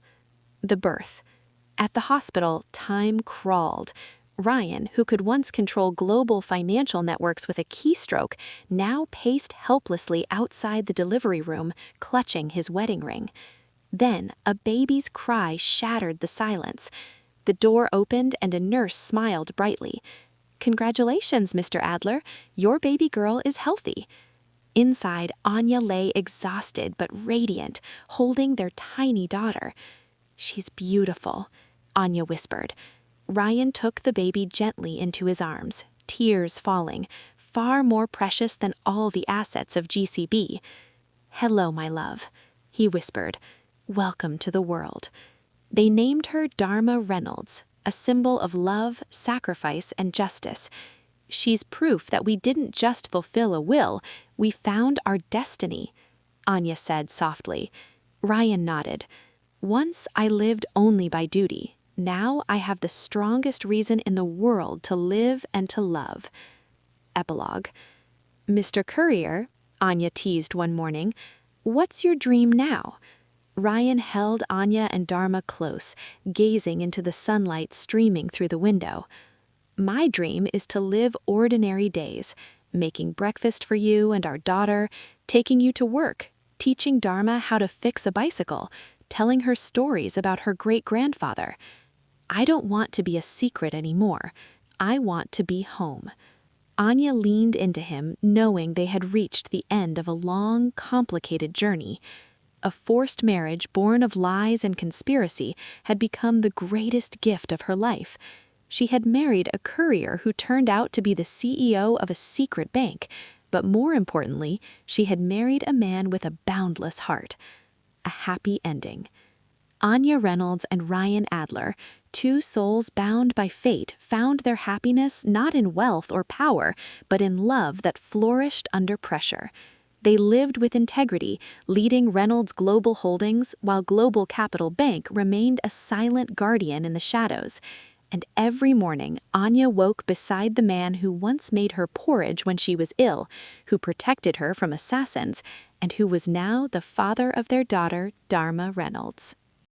The birth. At the hospital, time crawled. Ryan, who could once control global financial networks with a keystroke, now paced helplessly outside the delivery room, clutching his wedding ring. Then a baby's cry shattered the silence. The door opened and a nurse smiled brightly. "Congratulations, Mr. Adler. Your baby girl is healthy." Inside, Anya lay exhausted but radiant, holding their tiny daughter. "She's beautiful," Anya whispered. Ryan took the baby gently into his arms, tears falling, far more precious than all the assets of GCB. "Hello, my love," he whispered. "Welcome to the world." They named her Dharma Reynolds, a symbol of love, sacrifice, and justice. She's proof that we didn't just fulfill a will, we found our destiny," Anya said softly. Ryan nodded. "Once I lived only by duty. Now I have the strongest reason in the world to live and to love." Epilogue. "Mr. Courier," Anya teased one morning, "what's your dream now?" Ryan held Anya and Dharma close, gazing into the sunlight streaming through the window. "My dream is to live ordinary days, making breakfast for you and our daughter, taking you to work, teaching Dharma how to fix a bicycle, telling her stories about her great-grandfather. I don't want to be a secret anymore. I want to be home." Anya leaned into him, knowing they had reached the end of a long, complicated journey. A forced marriage born of lies and conspiracy had become the greatest gift of her life. She had married a courier who turned out to be the CEO of a secret bank, but more importantly, she had married a man with a boundless heart. A happy ending. Anya Reynolds and Ryan Adler, two souls bound by fate, found their happiness not in wealth or power, but in love that flourished under pressure. They lived with integrity, leading Reynolds Global Holdings while Global Capital Bank remained a silent guardian in the shadows. And every morning, Anya woke beside the man who once made her porridge when she was ill, who protected her from assassins, and who was now the father of their daughter, Dharma Reynolds.